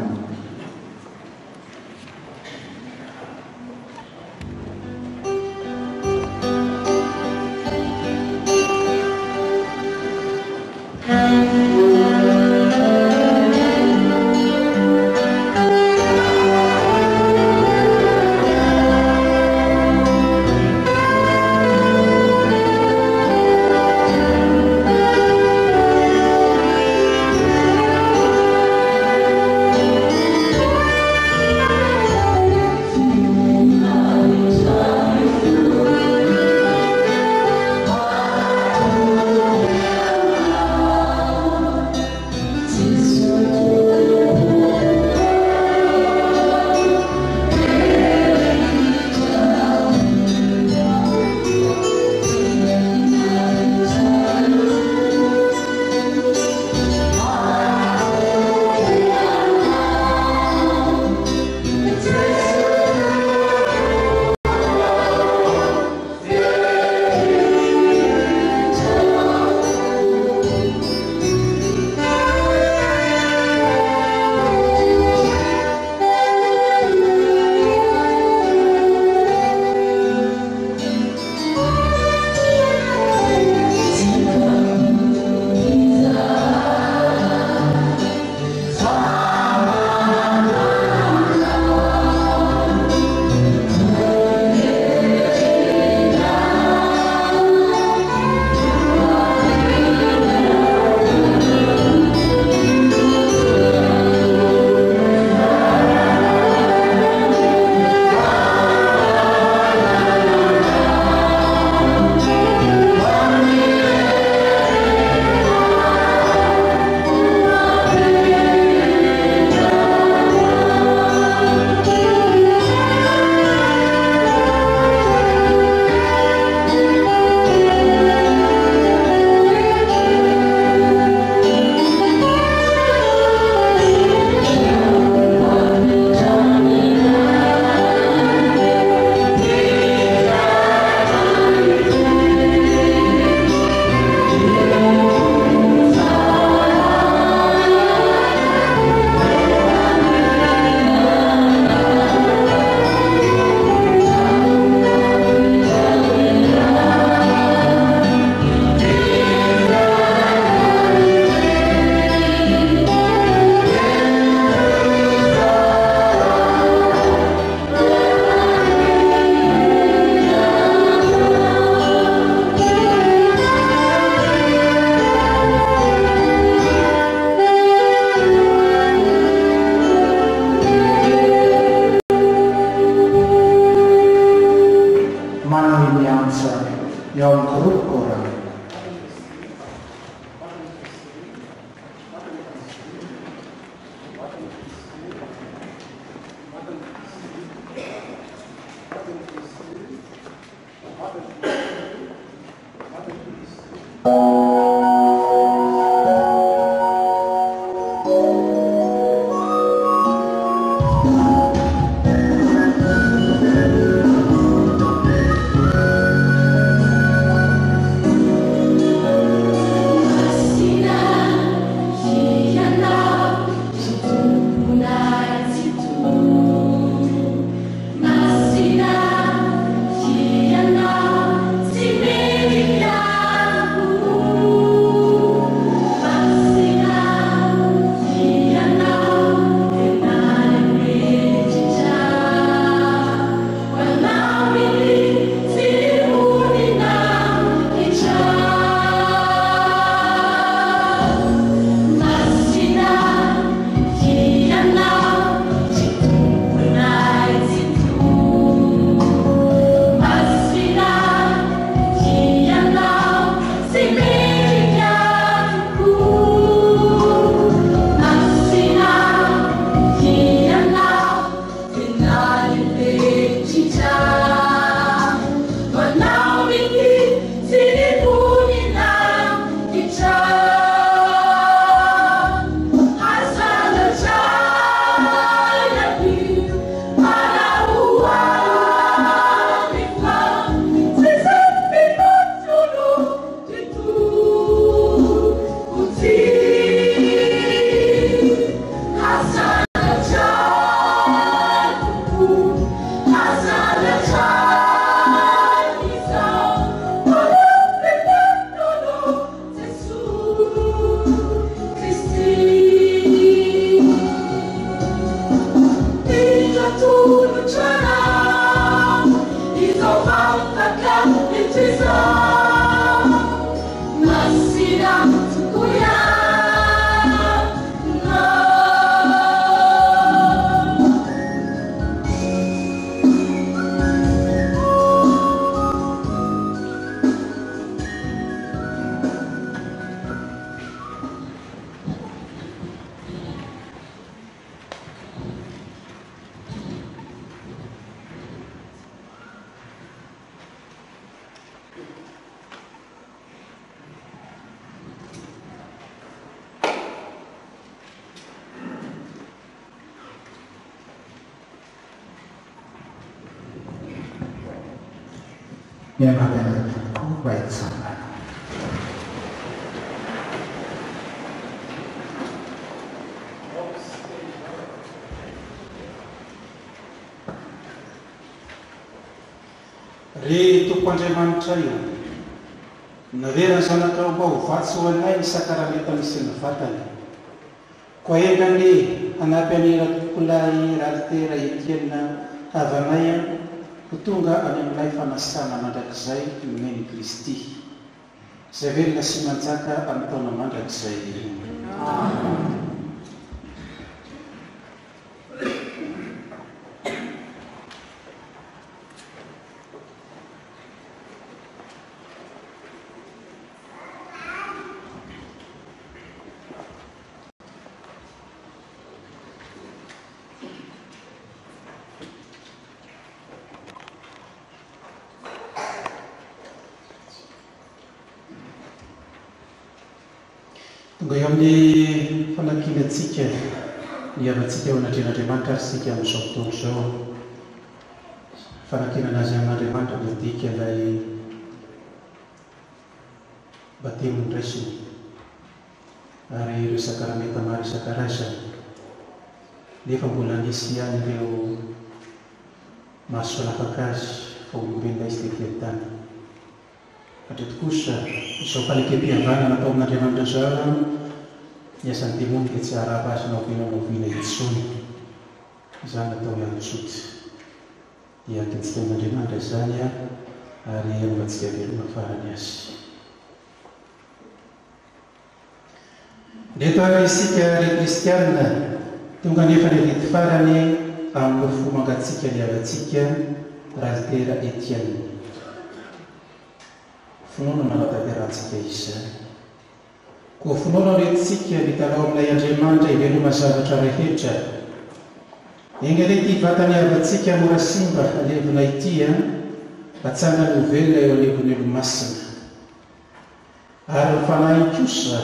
mianapyana tokoa mba hitsangana. Ry tompo Andriamanitra io naverany zanakao mba ho vatsy ho anay isakarameta misy ny vatany, koa engany hanampy any ratompoliay Ralitera Etienne havanay ho tonga any amin'ilay fanasana mandrakizay nomeny Kristy, izay velona sy manjaka amin'ny taona mandrakizay. Tonga eo amin'ny fanankinatsika hiavantsika eo anatren'Andriamanitra ary sika amin'izao fotoana izao, fanankinana azy amin'Andriamanitra midika ilay batemon'ny raisiny ary ireo sakarameta maro isan-karazany, nefa mbola nisy ihany ireo mahasoa lafaka azy fa olombelona izy tetỳ an-tany. Hatreto kosa izao fanekem-pihavanana natao amin'Andriamanitra zao, ny asan'ny demony dia tsy harapa azy naoviana itsony, izany natao ihany-tsoty. Dia ankitsika amin'Andriamanitra izany ary anaovantsika velona farany azy. Reto ary isika ry kristianina tonga nefa ny rety farany amin'ny fo mangatsika ny avantsika Ralitera Etienne. Finoana manatanterahantsika izany. Koa finoana retintsika vitanao amin'ilay Andriamanitra hiveloma zavatra rehetra. Eny anie ity vatany avantsika mora simba alevina ity atsangany ho velona eo anivon'ny olo-masina. Ary ny fanahy kosa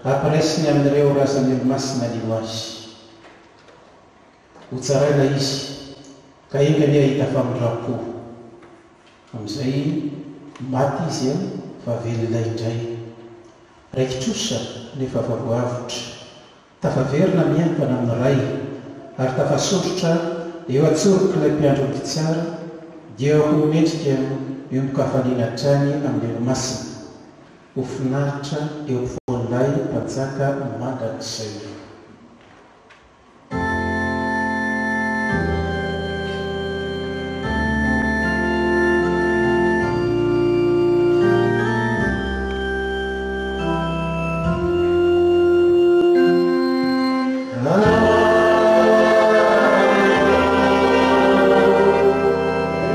ampiraisiny amin'ireo razan'ny olo-masina lio azy. Ho tsaraina izy ka engany ahita famindrapo. Amin'izay maty izy fa velona indray. Raikitsosa nefa vavoavotra, tafaverina miampana amin'ny ray ary tafasorotra eo atsoroka ilay mpiandro ny tsara dia eo ho mendrika miomoka hafaliana hatrany amin'ny olo-masina, ho finaritra eo ampovoan'ilay mpanjaka mandrakizay.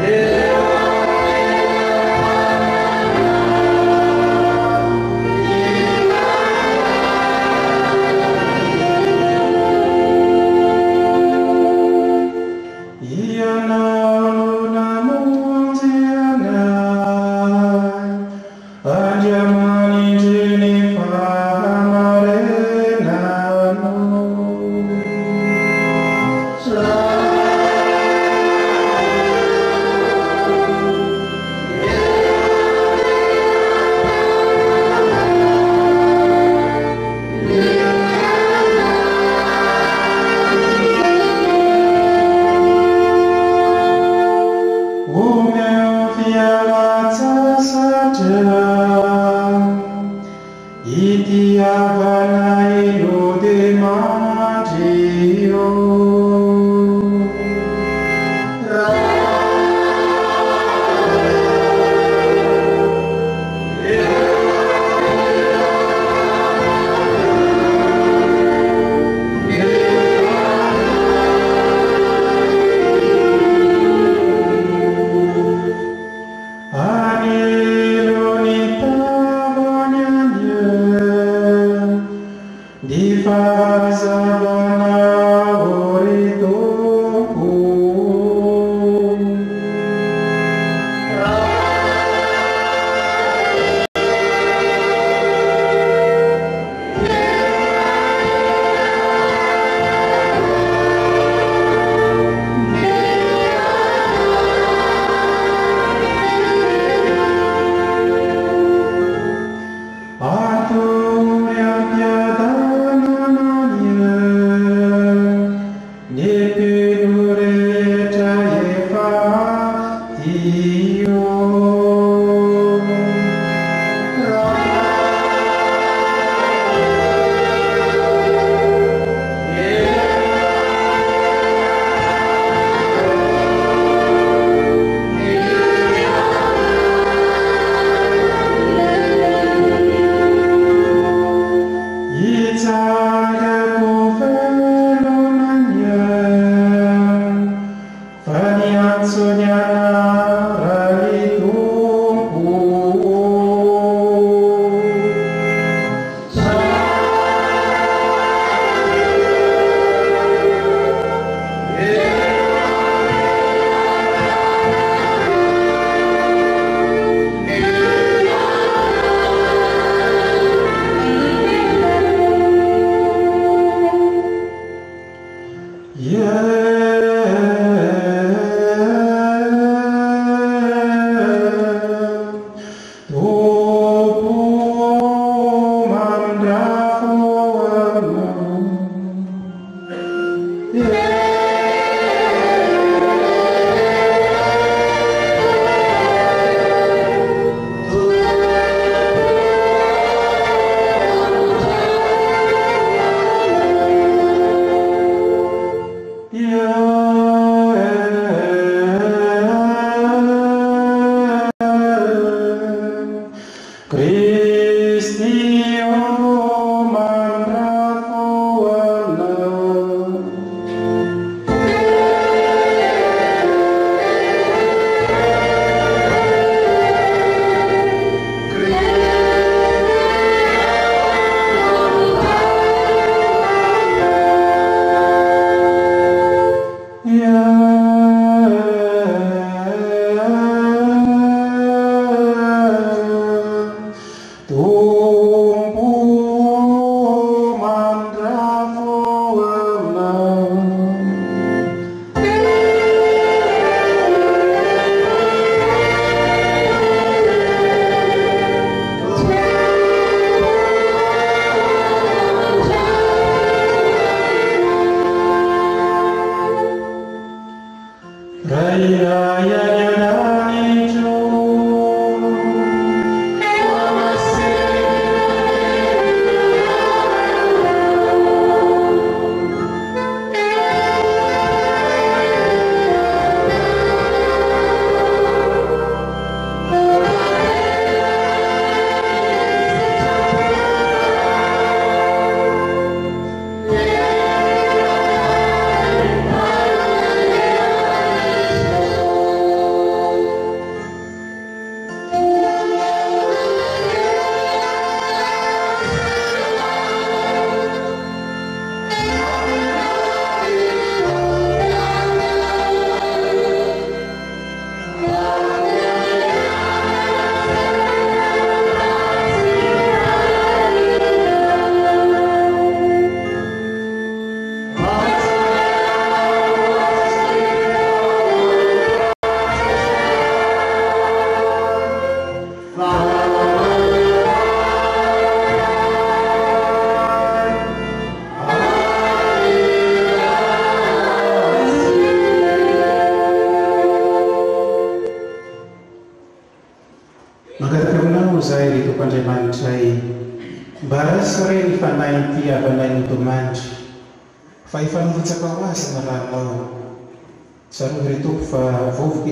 Yeah.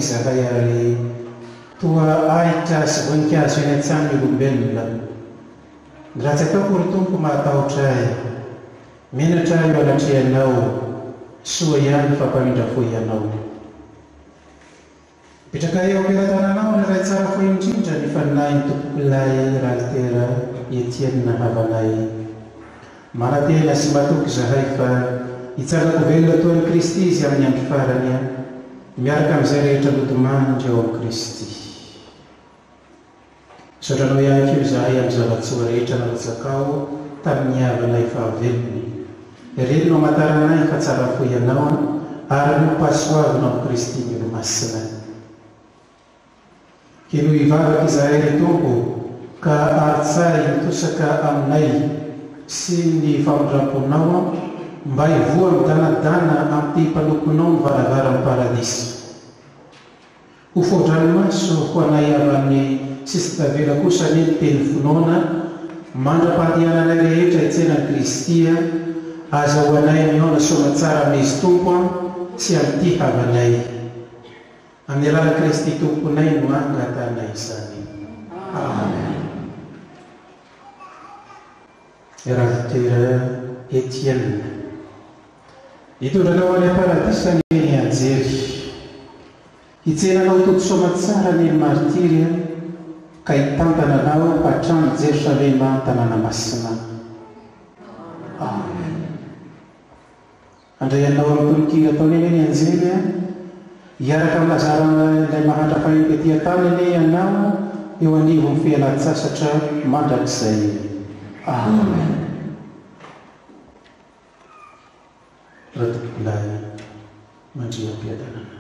Izahay ary toa ahitra sy voninkazo eny an-tsany olombelona. Raha tsy ataoko ry Tompo mahatahotra ahy, menatra io anatrehanao, soa ihany fampamindrafo ianao. Petraka eo am-piaratananao ny ray tsara fohy indrindra ny faninahin'ny tompokolay Ralitera Etienne havanay. Manatena sy matoky izahay fa hitsarako velona toa ny Kristy izy amin'ny andro farany miaraka amin'izay rehetra lodomandry eo amin'ny Kristy. Sotranao ihany koa izahay amin'ny zava-tsoa rehetra nalatsakao tamin'ny havanay fahavelony. Ireny no amataranay fa tsara fo ianao ary no pasoavina amin'ny Kristy milomasina. Keno hivavaka izahay ry Tompo ka aritsay mitosaka aminay sy ny famindramponao mba hivoa midanadana amin'ity mpanokonao ny varavaran'ny paradisy. Ho fodranomaso ho anay avan'ny sisy tavela kosa ny teny fonoana mandra-pandehananay rehetra hitsenan'i Kristia aza ho anay minoana somatsara amin'izy tompo sy amin'ity havanay. Amin'ny alàna Kristy tomponay no angatanay izany. Amen. Raviter Etienne hitondranao any paradisa ny anjery hitsenanao toto somatsara ny martiry ka hitantana anao hatrany Jerusalema tanàna masina. Amen. Andray anao amin'ny tononkira ataony eny ny anjery hiaraka amin'ny lazarana ilay mahantra fahimpety tany eny anao eo anivo ny fialan-tsasatra mandrakizay. Amen. Ratokolay mandriam-piadanana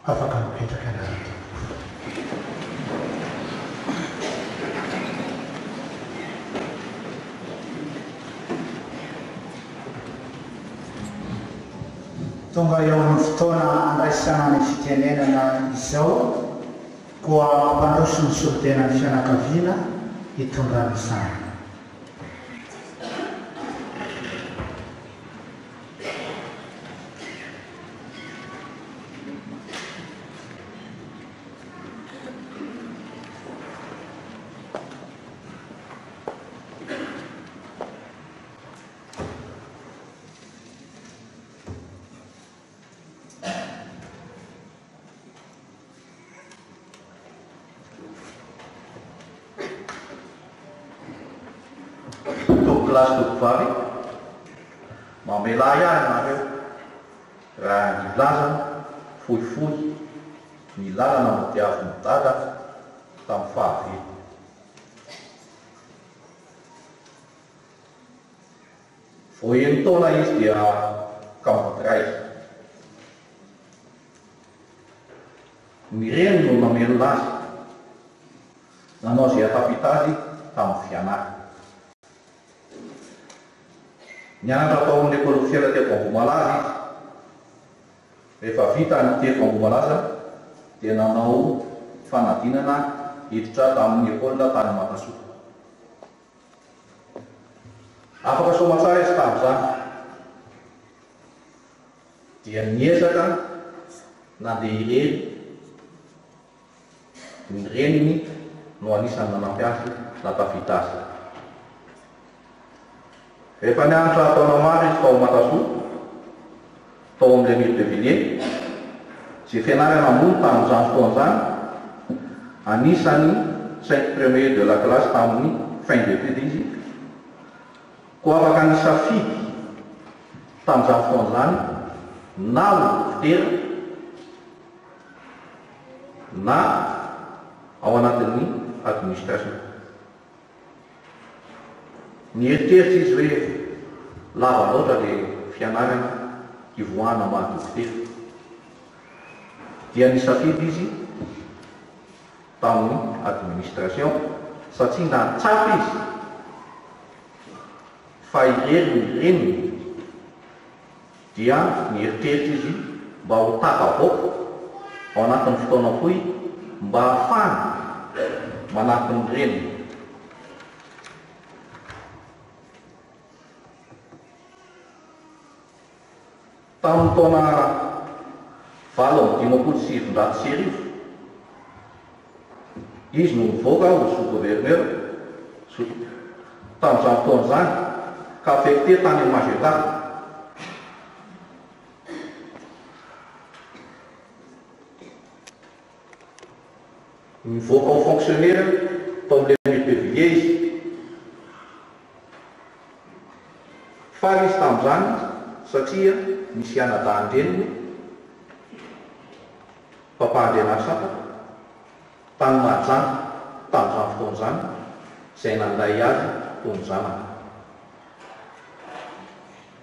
afaka mipetraka anaratra. Tonga eo amin'ny fotoana andraisana ny fitenenana izao koa mampandroso ny solotenan'ny fianakaviana hitondrany izany. Tovovavy mamela ihany nareo raha ny lazana fohifohy ny lalana modiavy ny dada tamin'ny fahavelo. Vao eny taona izy dia kambakiray. Ny reny no nameno lazy nanao izay atafita azy tamin'ny fianarana. Nianatra tao amin'ny ekôly ofisialy teko Ambomalaza izy. Rehefa vita ny teko Ambomalaza dia nanao fanadinana hiditra tamin'ny ekôlina tany Matasoa. Afaka somatsara izy tamin'izany. Dia niezaka nandeha ireny, ny reniny no anisany nanampy azy natafita azy. Rehefa nianatra taona maro izy tao Matasoa, tao amin'ilay Mille de Villiers, izay fianarana ambony tamin'izany fotoan'izany, anisany 5 premier de la classe tamin'ny fin d'études izy, koa afaka nisafidy tamin'izany fotoan'izany na dokotera na ao anatin'ny administration. Nieritseritsy izy hoe lava loatra ilay fianarana ivoahana maha-dokotera. Dia nisafidy izy tamin'ny administration satria natsapa izy fa irery ny reniny dia nieritseritsy izy mba ho takavoaka ao anatin'ny fotoana fohy mba hahafana manampy ny reniny. Tamin'ny taona 1957 izy no nivoaka ho sous-gouverneur tamin'izany fotoan'izany ka affecté tany Majorca. Nivoaka ho fonctionnaire tao amin'ilay Mille de Villiers izy. Faly izy tamin'izany satria misy anadahany-dreniny mpampahandena saka tany Mahajanga tamin'izany fotoan'izany izay nanday azy toy ny zanany.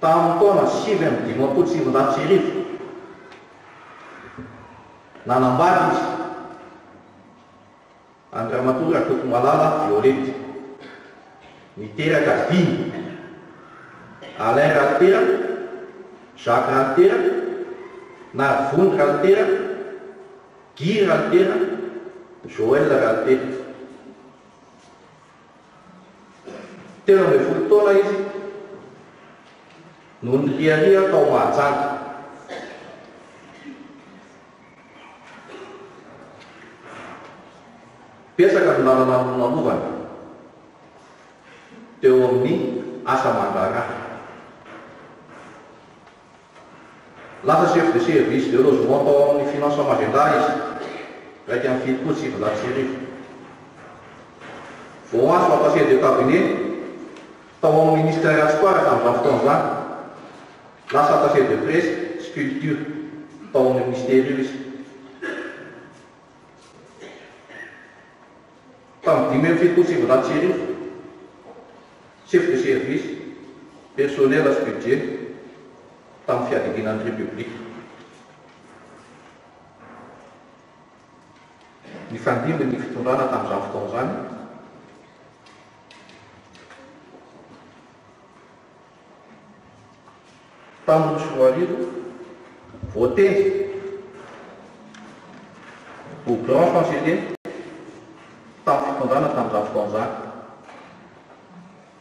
Tamin'ny taona 1979 nanambady izy Andriamatora Tokomalala Violette niteraka dimy Alain Ralitera, Jacques Ralitera, Navony Ralitera, Guy Ralitera, Joël Ralitera. Tena 10 taona izy no niriaria tao Mahajanga. Pesaka ny lalana nalovana teo amin'ny asa mandraharaha. Lasa chef de service de logement tao amin'ny finance Majunga izy, raiky amin'ny fitopolo sy valopolo sy arivo. Vao azo attaché de cabinet tao amin'ny ministère Espoir tamin'izany fotoana izany, lasa attaché de presse sculpture tao amin'ny ministère io izy. Tamin'ny 5 sy valopolo sy arivo, chef de service personnel sy budget tamin'ny fiadiginan'ny République. Ny fandimby ny fitondrana tamin'izany fotoana izany tamin'ny Soarivo voatendry ho grand chancelier tamin'ny fitondrana tamin'izany fotoana izany.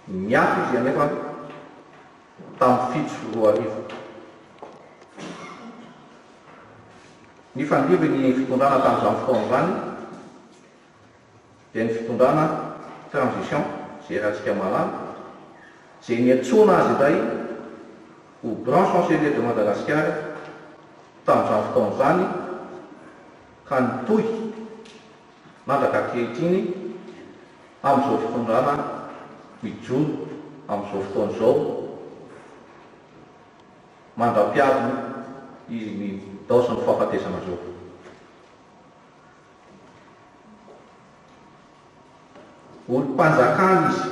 Miafy izy anefa tamin'ny 7 Roarivo. Ny fandimby ny fitondrana tamin'izany fotoana izany dia ny fitondrana transition zay rahantsika malama, zay niantsona azy indray ho grand chancelier de Madagascar tamin'izany fotoana izany, ka nitohy mandraka ankehitriny amin'izao fitondrana mijoro amin'izao fotoana izao, mandra-piaviny izy ny tao sy ny fahafatesana zao. Olo-mpanjakana izy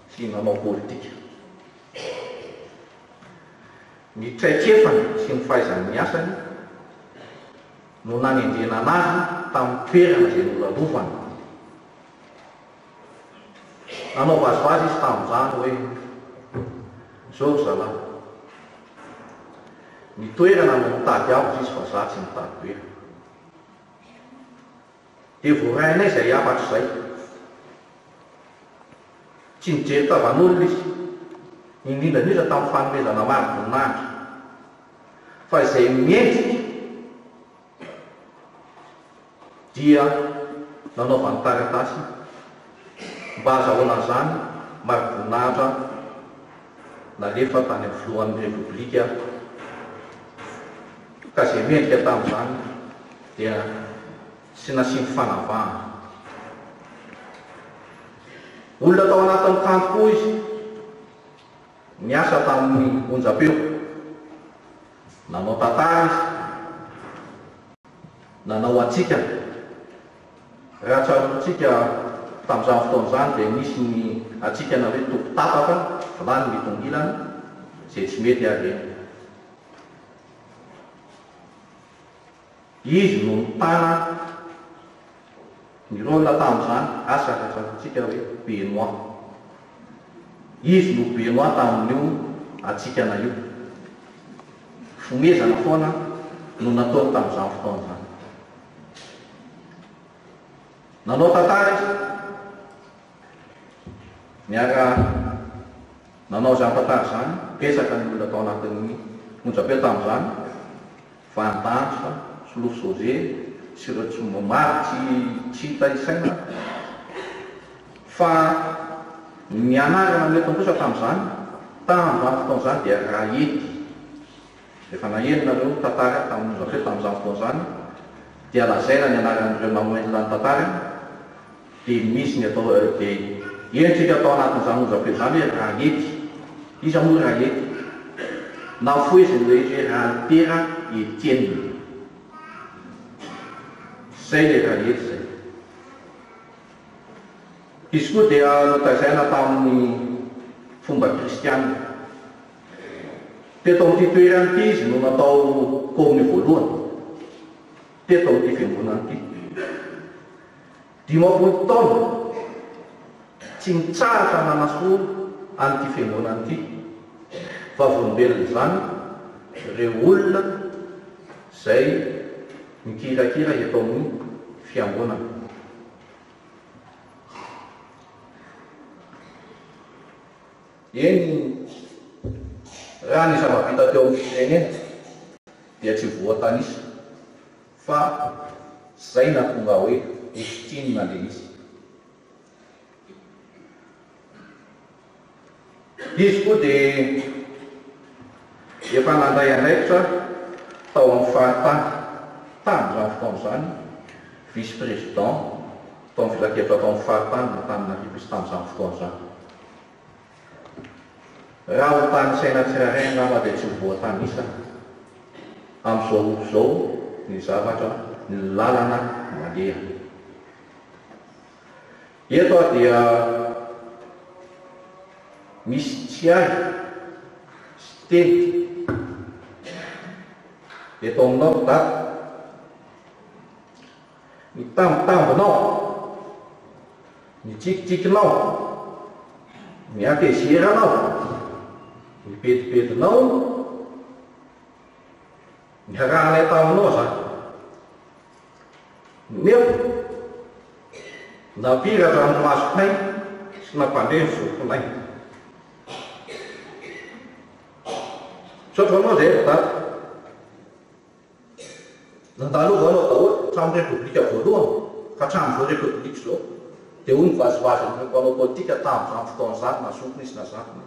sy nanao politika. Ny traikefany sy ny fahaizany miasany no nanendrena anazy tamin'ny toerana izay nolalovany. Nanao vazivazy izy tamin'izany hoe zao zalahy, ny toerana no mitady avy izy fa za tsy mitady toerana. Dia voarainay izay afatra izay, tsy nijery tavan'olona izy, indrindrandrindra tamin'ny fanomezana maro voninahitra, fa izay miendrika dia nanaovany taratasy mba azahoana izany maro voninahitra nalefa tany amin'ny filohan'ny Repoblika. Ka izay miendrika tamin'izany dia tsy nasiany fanavahana. Olona tao anatin'ny kanto koa izy, niasa tamin'ny onjam-peo, nanao tantara izy, nanao atsikana. Raha tsarontsika tamin'izany fotoana izany dia nisy ny atsikana hoe tompo tapaka, vilany mitongilana, izay tsy mety hareny. Izy no mitana ny rôle tamin'izany, asa ratsantsika hoe Benoît. Izy no Benoît tamin'io atsikana io. Fomezana foana no nataony tamin'izany fotoana izany. Nanao tantara izy, miara nanao izany tantara izany, pesaka ny olona tao anatin'ny onjam-peo tamin'izany, Vandansa, Solofo José, sy ireo tsy maro tsy hita isaina, fa ny anarana mety kosa tamin'izany, tamin'izany fotoana izany dia Rahety. Rehefa nahenona ireo tantara tamin'ny onjam-peo tamin'izany fotoana izany, dia lazaina ny anaran'ireo mamelona ny tantara, dia misy ny atao dia entrika atao anatin'izany onjam-peo izany hoe Rahety. Iza moa Rahety? Nafoeziny le izy hoe Ralitera Etienne. Zay le Rahety zay. Izy koa dia notazaina tamin'ny fomba kristianina. Teto amin'ity toerana ity izy no natao kominy voalohany. Teto amin'ity fiangonana ity. 10 taona tsy mitsahatra manasoa an'ity fiangonana ity fa vombelona zany ireo olona izay mikirakira eto amin'ny fiangonana. Eny raha ny zava-bita teo amin'ny firenena dia tsy voatanisa fa zay na tonga hoe estinina le izy. Izy koa dia efa nandray andraikitra tao amin'ny fahatany tamin'izany fotoana izany vice président tao amin'ny filakevitra tao amin'ny fahatany na Antananarivo izy tamin'izany fotoana izany. Raha ho tany saina tsirairay angamba dia tsy voatanisa amin'izao ny zavatra ny lalana mandeha. Eto dia misy tsy ay sy teny eto aminao daty ny tambotambonao, ny tsikitsikinao, ny atezeranao, ny betibedinao, ny rahanay taminao zany nefa napiratra ny masonay sy nampandeha ny zokonay. Sotranao zay daty nandalovanao daholo hatramin'ny repoblika voalohany ka hatramin'izao repoblika zao dia hoy ny vazivazy ny mpanao politika tamin'izany fotoana zany na sokony izy na zakony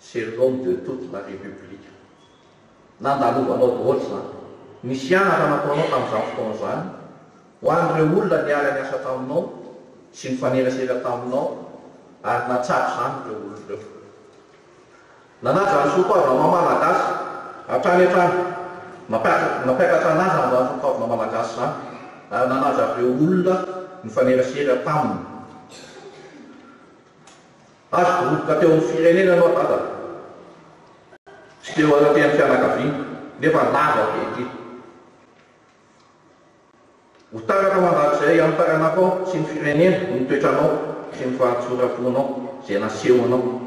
c'est l'homme de toute la république. Nandalovanao daholo zany, misy anatra nataonao tamin'izany fotoana zany ho an'ireo olona niala ny asa taminao sy ny fanerasera taminao ary natsapy zany ireo olona ireo. Nanaja ny soapavina malagasy hatrany hatrany napiakatra anazy ny soapavina malagasy zany ary nanaja ireo olona ny fanerasera taminy. Azo boroboka teo amin'ny firenena anao dada sy teo anaten'ny fianakaviana nefa lava kely. Ho taraka mandrakizay amin'ny taranakao sy ny firenena ny toetranao sy ny fahatsoraponao zay nasehonao.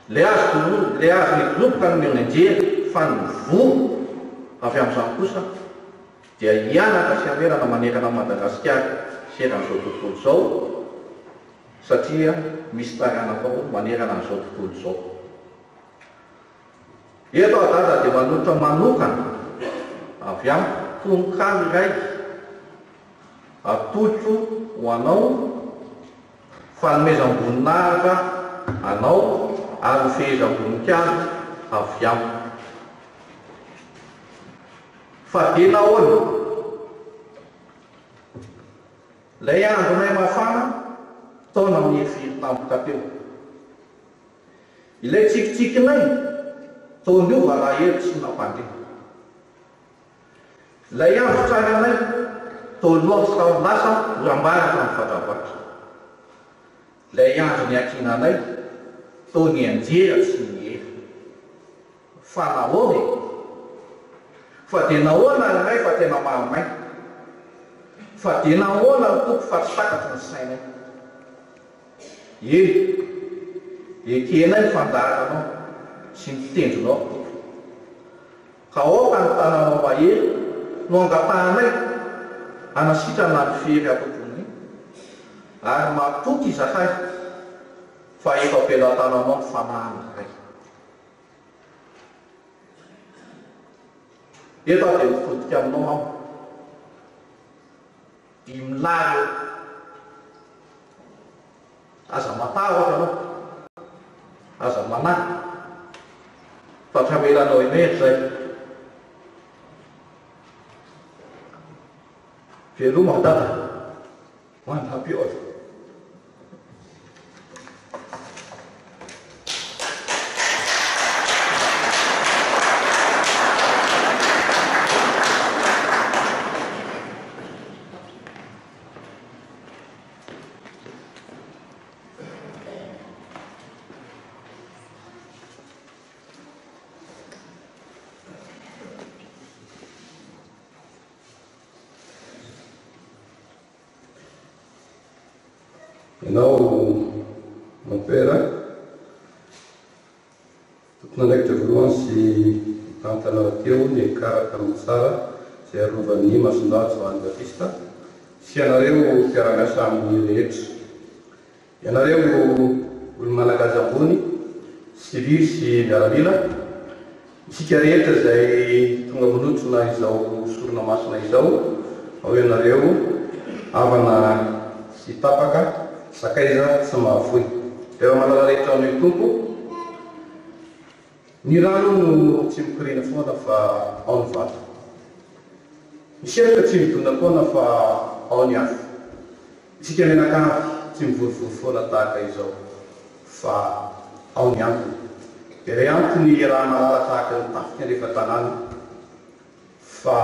Le azo ny goloboka ny anjery fa ny voa avy amin'izany kosa dia hianatra sy hamerana manerana Madagasikara seran'izao tontolo izao satria misy taranakao manerana an'izao tontolo izao. Eto dada dia manolotra manokana avy amin'ny tononkalo iray atolotro ho anao fanomezam-boninahitra anao ary fehezam-boninkazo avy aminy. Fa dia nahoana ilay andronay mafana taona amin'ny firy tampoka teo, ilay tsikitsikinay taonio valahelo tsy nampandeha, ilay andro tsaranay taoloha sy tao lasa orambaraka ny fatravatra, ilay andro ny akinanay tao ny anjera sy ny era. Fa nahoana fa dia nahoana ny ray fa tena mahamay, fa dia nahoana ny toko fa tsy takatry ny sainay. Ekenay ny fandarakanao sy ny tendronao toko ka aoka ny tananao mahery no angatahanay anasitrana ny fery atompony ary matoky izahay fa efa ampelantananao ny fanahana iray. Eto dia mitodika aminao ao dimilary aza matahotra anao, aza manahy fa tramelanao imery zay. Veloma dada manapiotra. Ianao mon père tokony andraikitra voalohany sy tantanao teo ny karaka amin'ny tsara izay arovan'ny Masindaty Joany Batista sy ianareo mpiara-miasa amin'ny rehetra. Ianareo olo manakaja ambony sy viry sy miaramila, isika rehetra izay tonga manotrona izao sorona masina izao, ao ianareo havana sy tapaka sakaiza sy mahavoy. Teo malala rehetra amin'ny tompo, ny rano no tsy mikorina foana fa ao ny vato. Misy erika tsy midona foana fa ao ny afo. Isika menakavy tsy mivorivory foana tahaka izao fa ao ny antony. Ilay antony raha malala tahaka ny tafika rehefa tanàna fa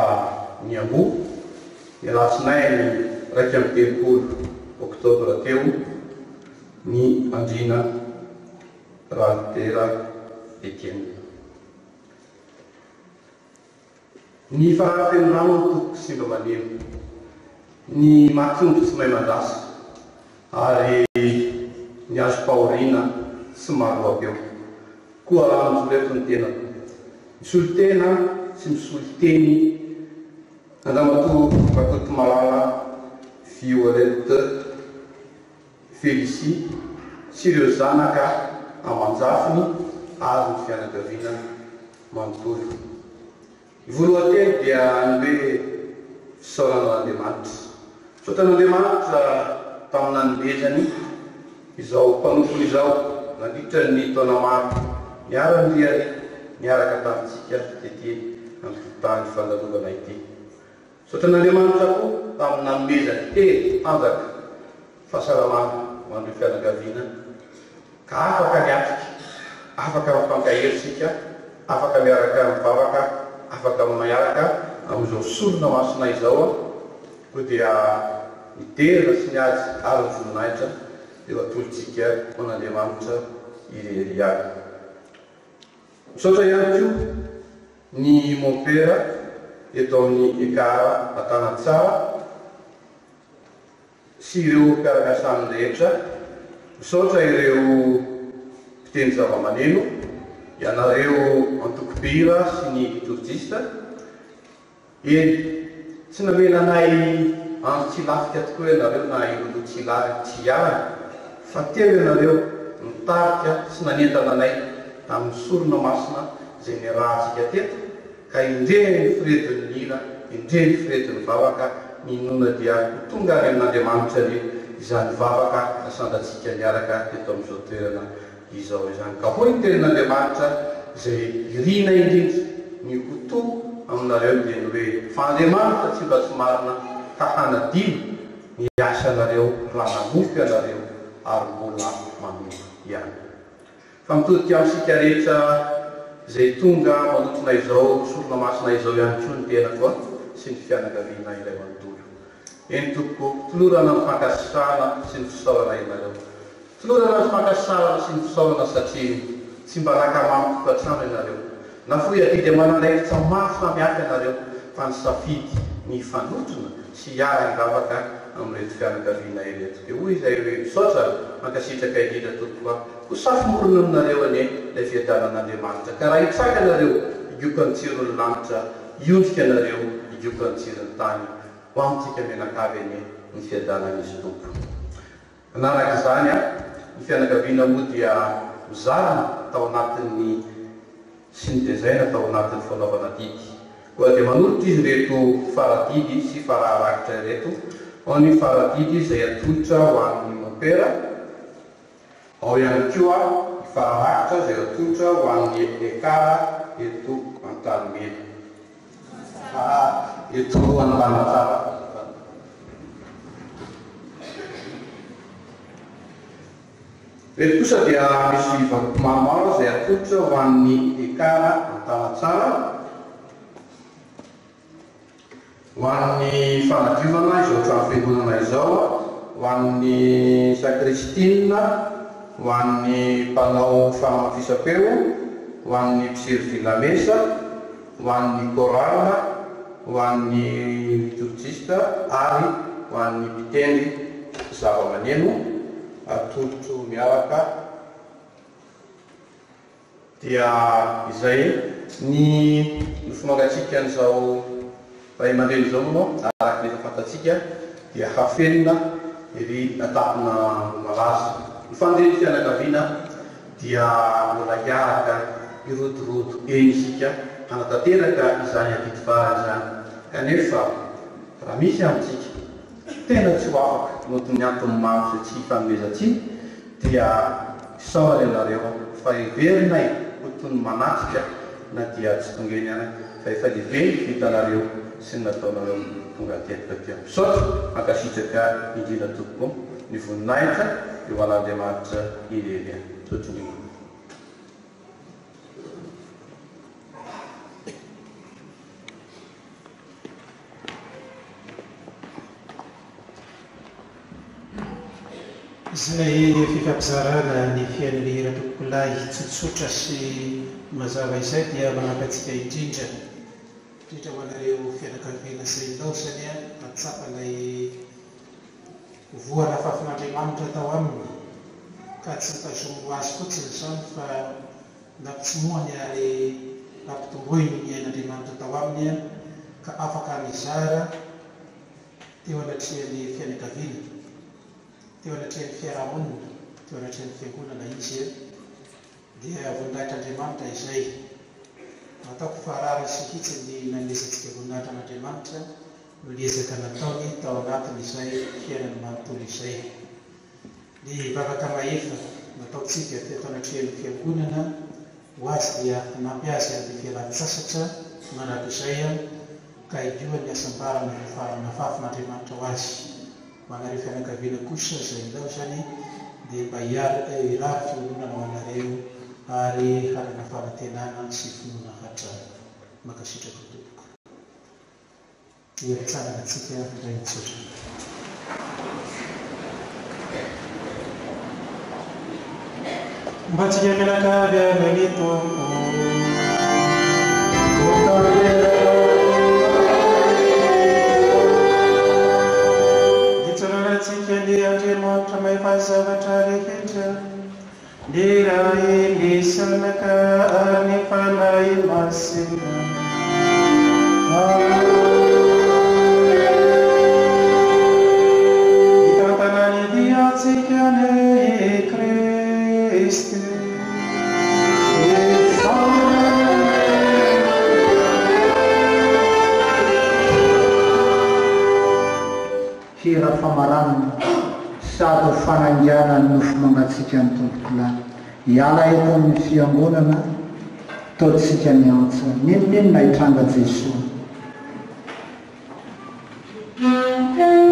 ny ambo ny alatsinainy 30 Oktobra teo ny Andrina Ralitera Etienne. Ny fahaten'ny rano toko simba maneno, ny matonto tsy mahay mandasa, ary ny azo paorina sy maro abeo. Koa misoleto ny tenako. Misolo tena sy misolo teny andamato Bakoto Malala Violette Félicie sy ireo zanaka amanjafiny ary ny fianakaviana manontolo. Ny voalohanteny dia ny hoe fisaoran'Andriamanitra. Fisaoran'Andriamanitra tamin'ny nanomezany izao mpanompony izao nandritra ny taona maro niara-niriany niaraka tamintsika teteny amin'ny tany fandalovana ity. Fisaoran'Andriamanitra koa tamin'ny nanomezany teny tanjaka fahasalamana ho an'ireo fianakaviana ka afaka miatrika, afaka mifampiahery sika, afaka miaraka mivavaka, afaka miaraka amin'izao sorona masina izao koa dia miterina sy miady ary ny voninahitra eo atolotsika ho an'Andriamanitra irery aby. Misaotra ihany koa ny mon père eto amin'ny Ekara Antanatsara sy ireo mpiara-miasa amin'ny rehetra. Misaotra ireo mpiteny zava-maneno, ianareo antokopira sy ny liturgiste. Eny, tsy namena anay andro tsy lafika tokoa ianareo na ilolo tsy iarana, fa teo ianareo nitarika sy nanentana anay tamin'ny sorona masina izay niarahantsika teto, ka indreny ny firetin'ny hira, indreny ny firetin'ny vavaka, ninona dia tonga any amin'Andriamanitra ny izany vavaka nasandatsika niaraka teto amin'izao toerana izao izany. Ka hoy ny tenin'Andriamanitra izay irina indrindra ny hoto aminareo dia ny hoe fa Andriamanitra tsy mba tsy marina ka hanadino ny asanareo raha namofy ianareo ary mbola mamofy ihany. Fa mitodika amintsika rehetra izay tonga manotrona izao sorona masina izao ihany koa ny tenako sy ny fianakaviana ilay manontolo. Eny tompoko, tolorana ny fankasana sy ny fisaorana ianareo. Tolorana ny fankasana sy ny fisaorana satria tsy mba nakamamiko tokantrano ianareo. Nafoy atidy aman'andraikitra maro samihafa ianareo fa ny safidy ny fanotrona sy hiara-gavaka amin'reto fianakaviana ireto. Dia hoy izay hoe misaotra mankasitraka indrindra tompoko ho safimorona aminareo ane ilay fiadanan'Andriamanitra. Ka raha hitsaka ianareo higioka ny tsiron'ny lanitra, hiondrika ianareo higioka ny tsiron'ny tany. Ho amintsika menakavy ane ny fiadanan'izy tompo. Manaraka izany ny fianakaviana moa dia mizarana tao anatin'ny sy ny tezaina tao anatin'ny fanaovana didy. Koa dia manolotra izy reto faradidy sy faraharakitra reto. Ao ny faradidy izay atolotra ho an'ny mon père, ao ihany koa ny faraharakitra izay atolotra ho an'ny Ekara eto Antanimena. Eto Ambanatsara. Reto kosa dia misy vakoka maromaro izay atolotra ho an'ny Ekara Antanatsara, ho an'ny fanadiovana izao trano fiangonana izao, ho an'ny sakristina, ho an'ny mpanao fanamafisam-peo, ho an'ny mpisery vilamesa, ho an'ny korala, ho an'ny liturgiste ary ho an'ny mpitendry zava-maneno, atotro miaraka dia izay ny nofomangatsika an'izao ray aman-dreny zao moa araky nefa fantatsika dia hafenina ery atapina malaza ny fandreny fianakaviana dia mbola hiaraka irodorodo eny isika hanatanteraka izany ampitifarany zany kanefa raha misy amintsika tena tsy ho afaka notony antony maro sy tsy fanomezantsiny dia saory ianareo fa iverinay hotony manatrika na dia tsy tongeny any fa efa lehibe vitanareo sy ny nataonareo tonga tetikateo misaotra mankasitraka indrindra tokoa ny voninahitra eo an'Andriamanitra irery totrony izay fifampizarana ny fiain'ny ra-tokoolahy tsotsotra sy mazava izay dia manampatsika indrindra ho anareo fianakaviana izay laosany atsapalay voana fafin'Andriamanitra tao aminy ka tsy nitazomo azy fotsiny izany fa nampitsimoany ary nampitomboiny ny ain'Andriamanitra tao aminy ka afaka mizara teo anatrehan'ny fianakaviana, teo anatrehan'ny fiarahamonina, teo anatrehan'ny fiangonana izy dia voninahitran'Andriamanitra izay ataoko farary sy hitsiny nanesantsika voninahitra an'Andriamanitra no liezaka nataony tao anatiny izay fiainany manontolo izay. Ny vavaka mahefa nataontsika teto anatrehan'ny fiangonana ho azy dia nampiazy amin'ny fialan-tsasatra manaraka izay ka idioany asambarana nafafin'Andriamanitra ho azy. Manareo fianakaviana kosa izay laosany dia mba irary fiononana ho anareo ary harana fanantenana sy finoana hatrany makasitraka tompoko. Ieritsanana antsika indray mitsotra. Mba tsika mianakavy amin'ny Tompo ditsananatsika ny Andriamanitra mahefazavatra rehetra ny ray ny sanaka ary ny fanahy masina hitantanany diatsika ny Kristy hira famaranana sady fanangiana ny nofo mangatsika ny tompokolahy hiala eto amin'ny fiangonana taontsika miantsa ninonina hitranga Jesosy. Thank you.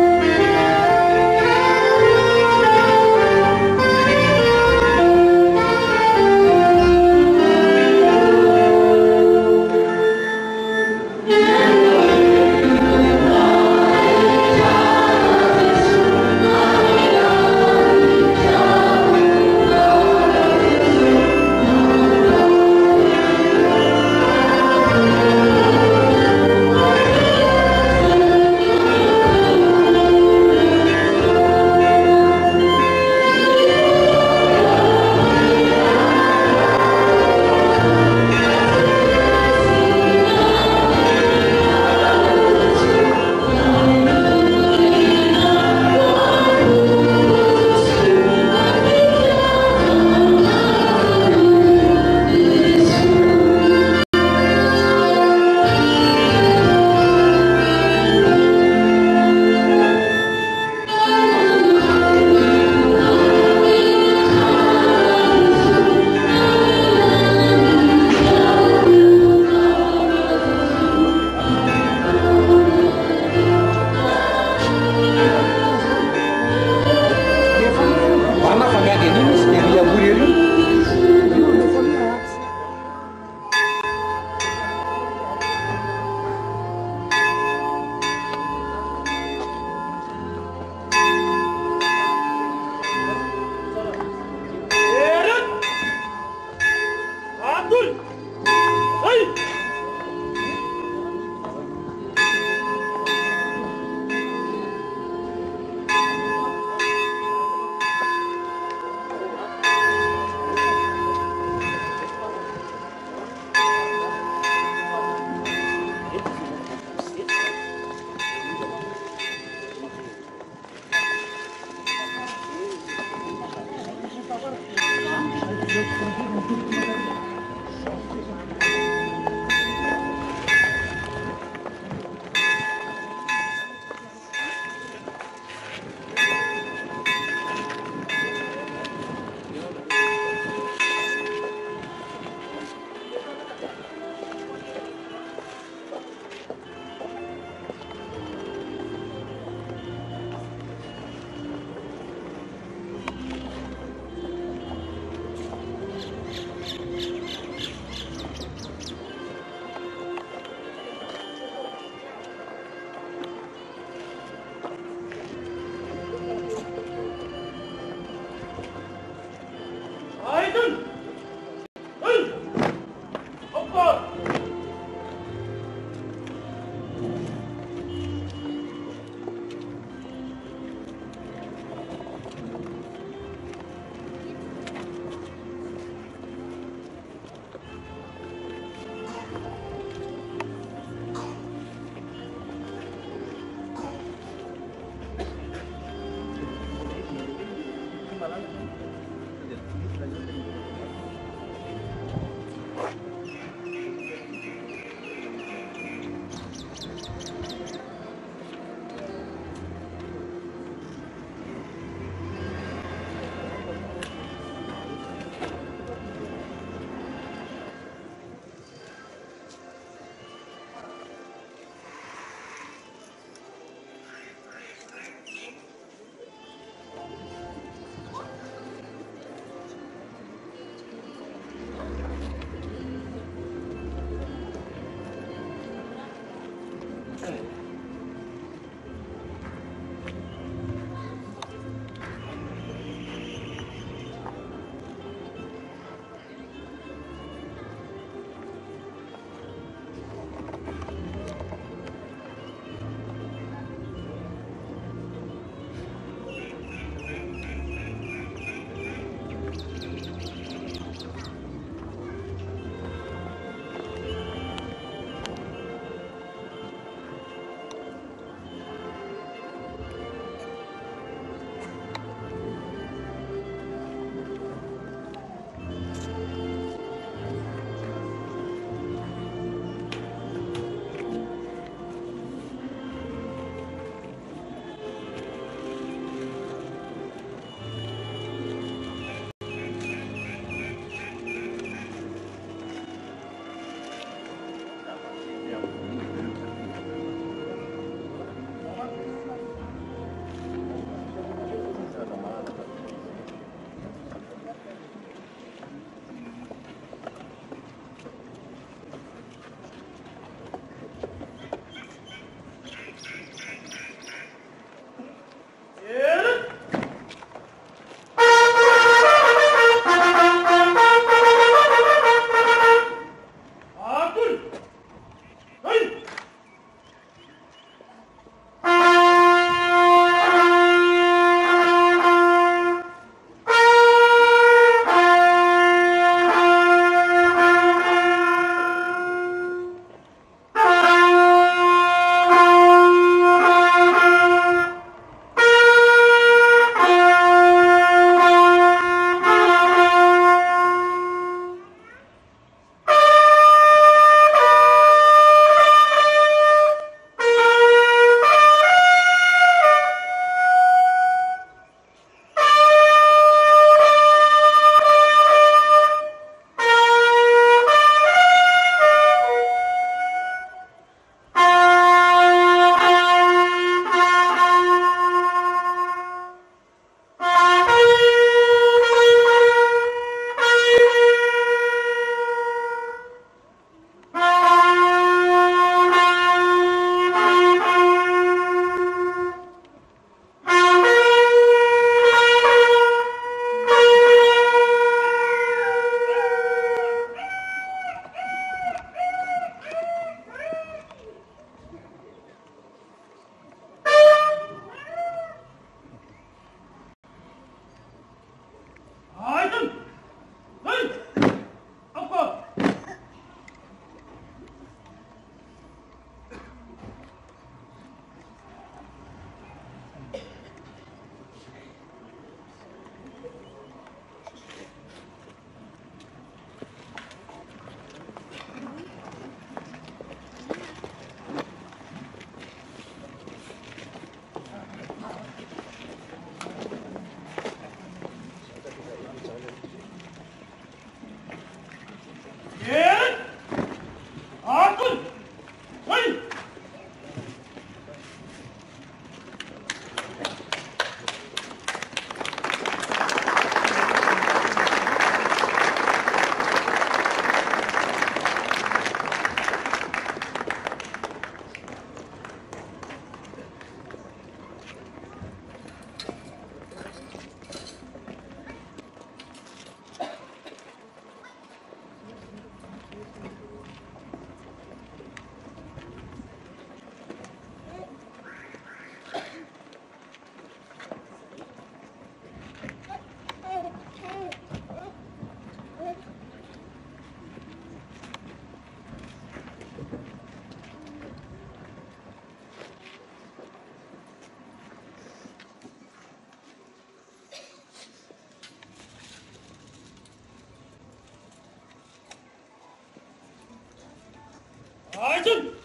Aitsony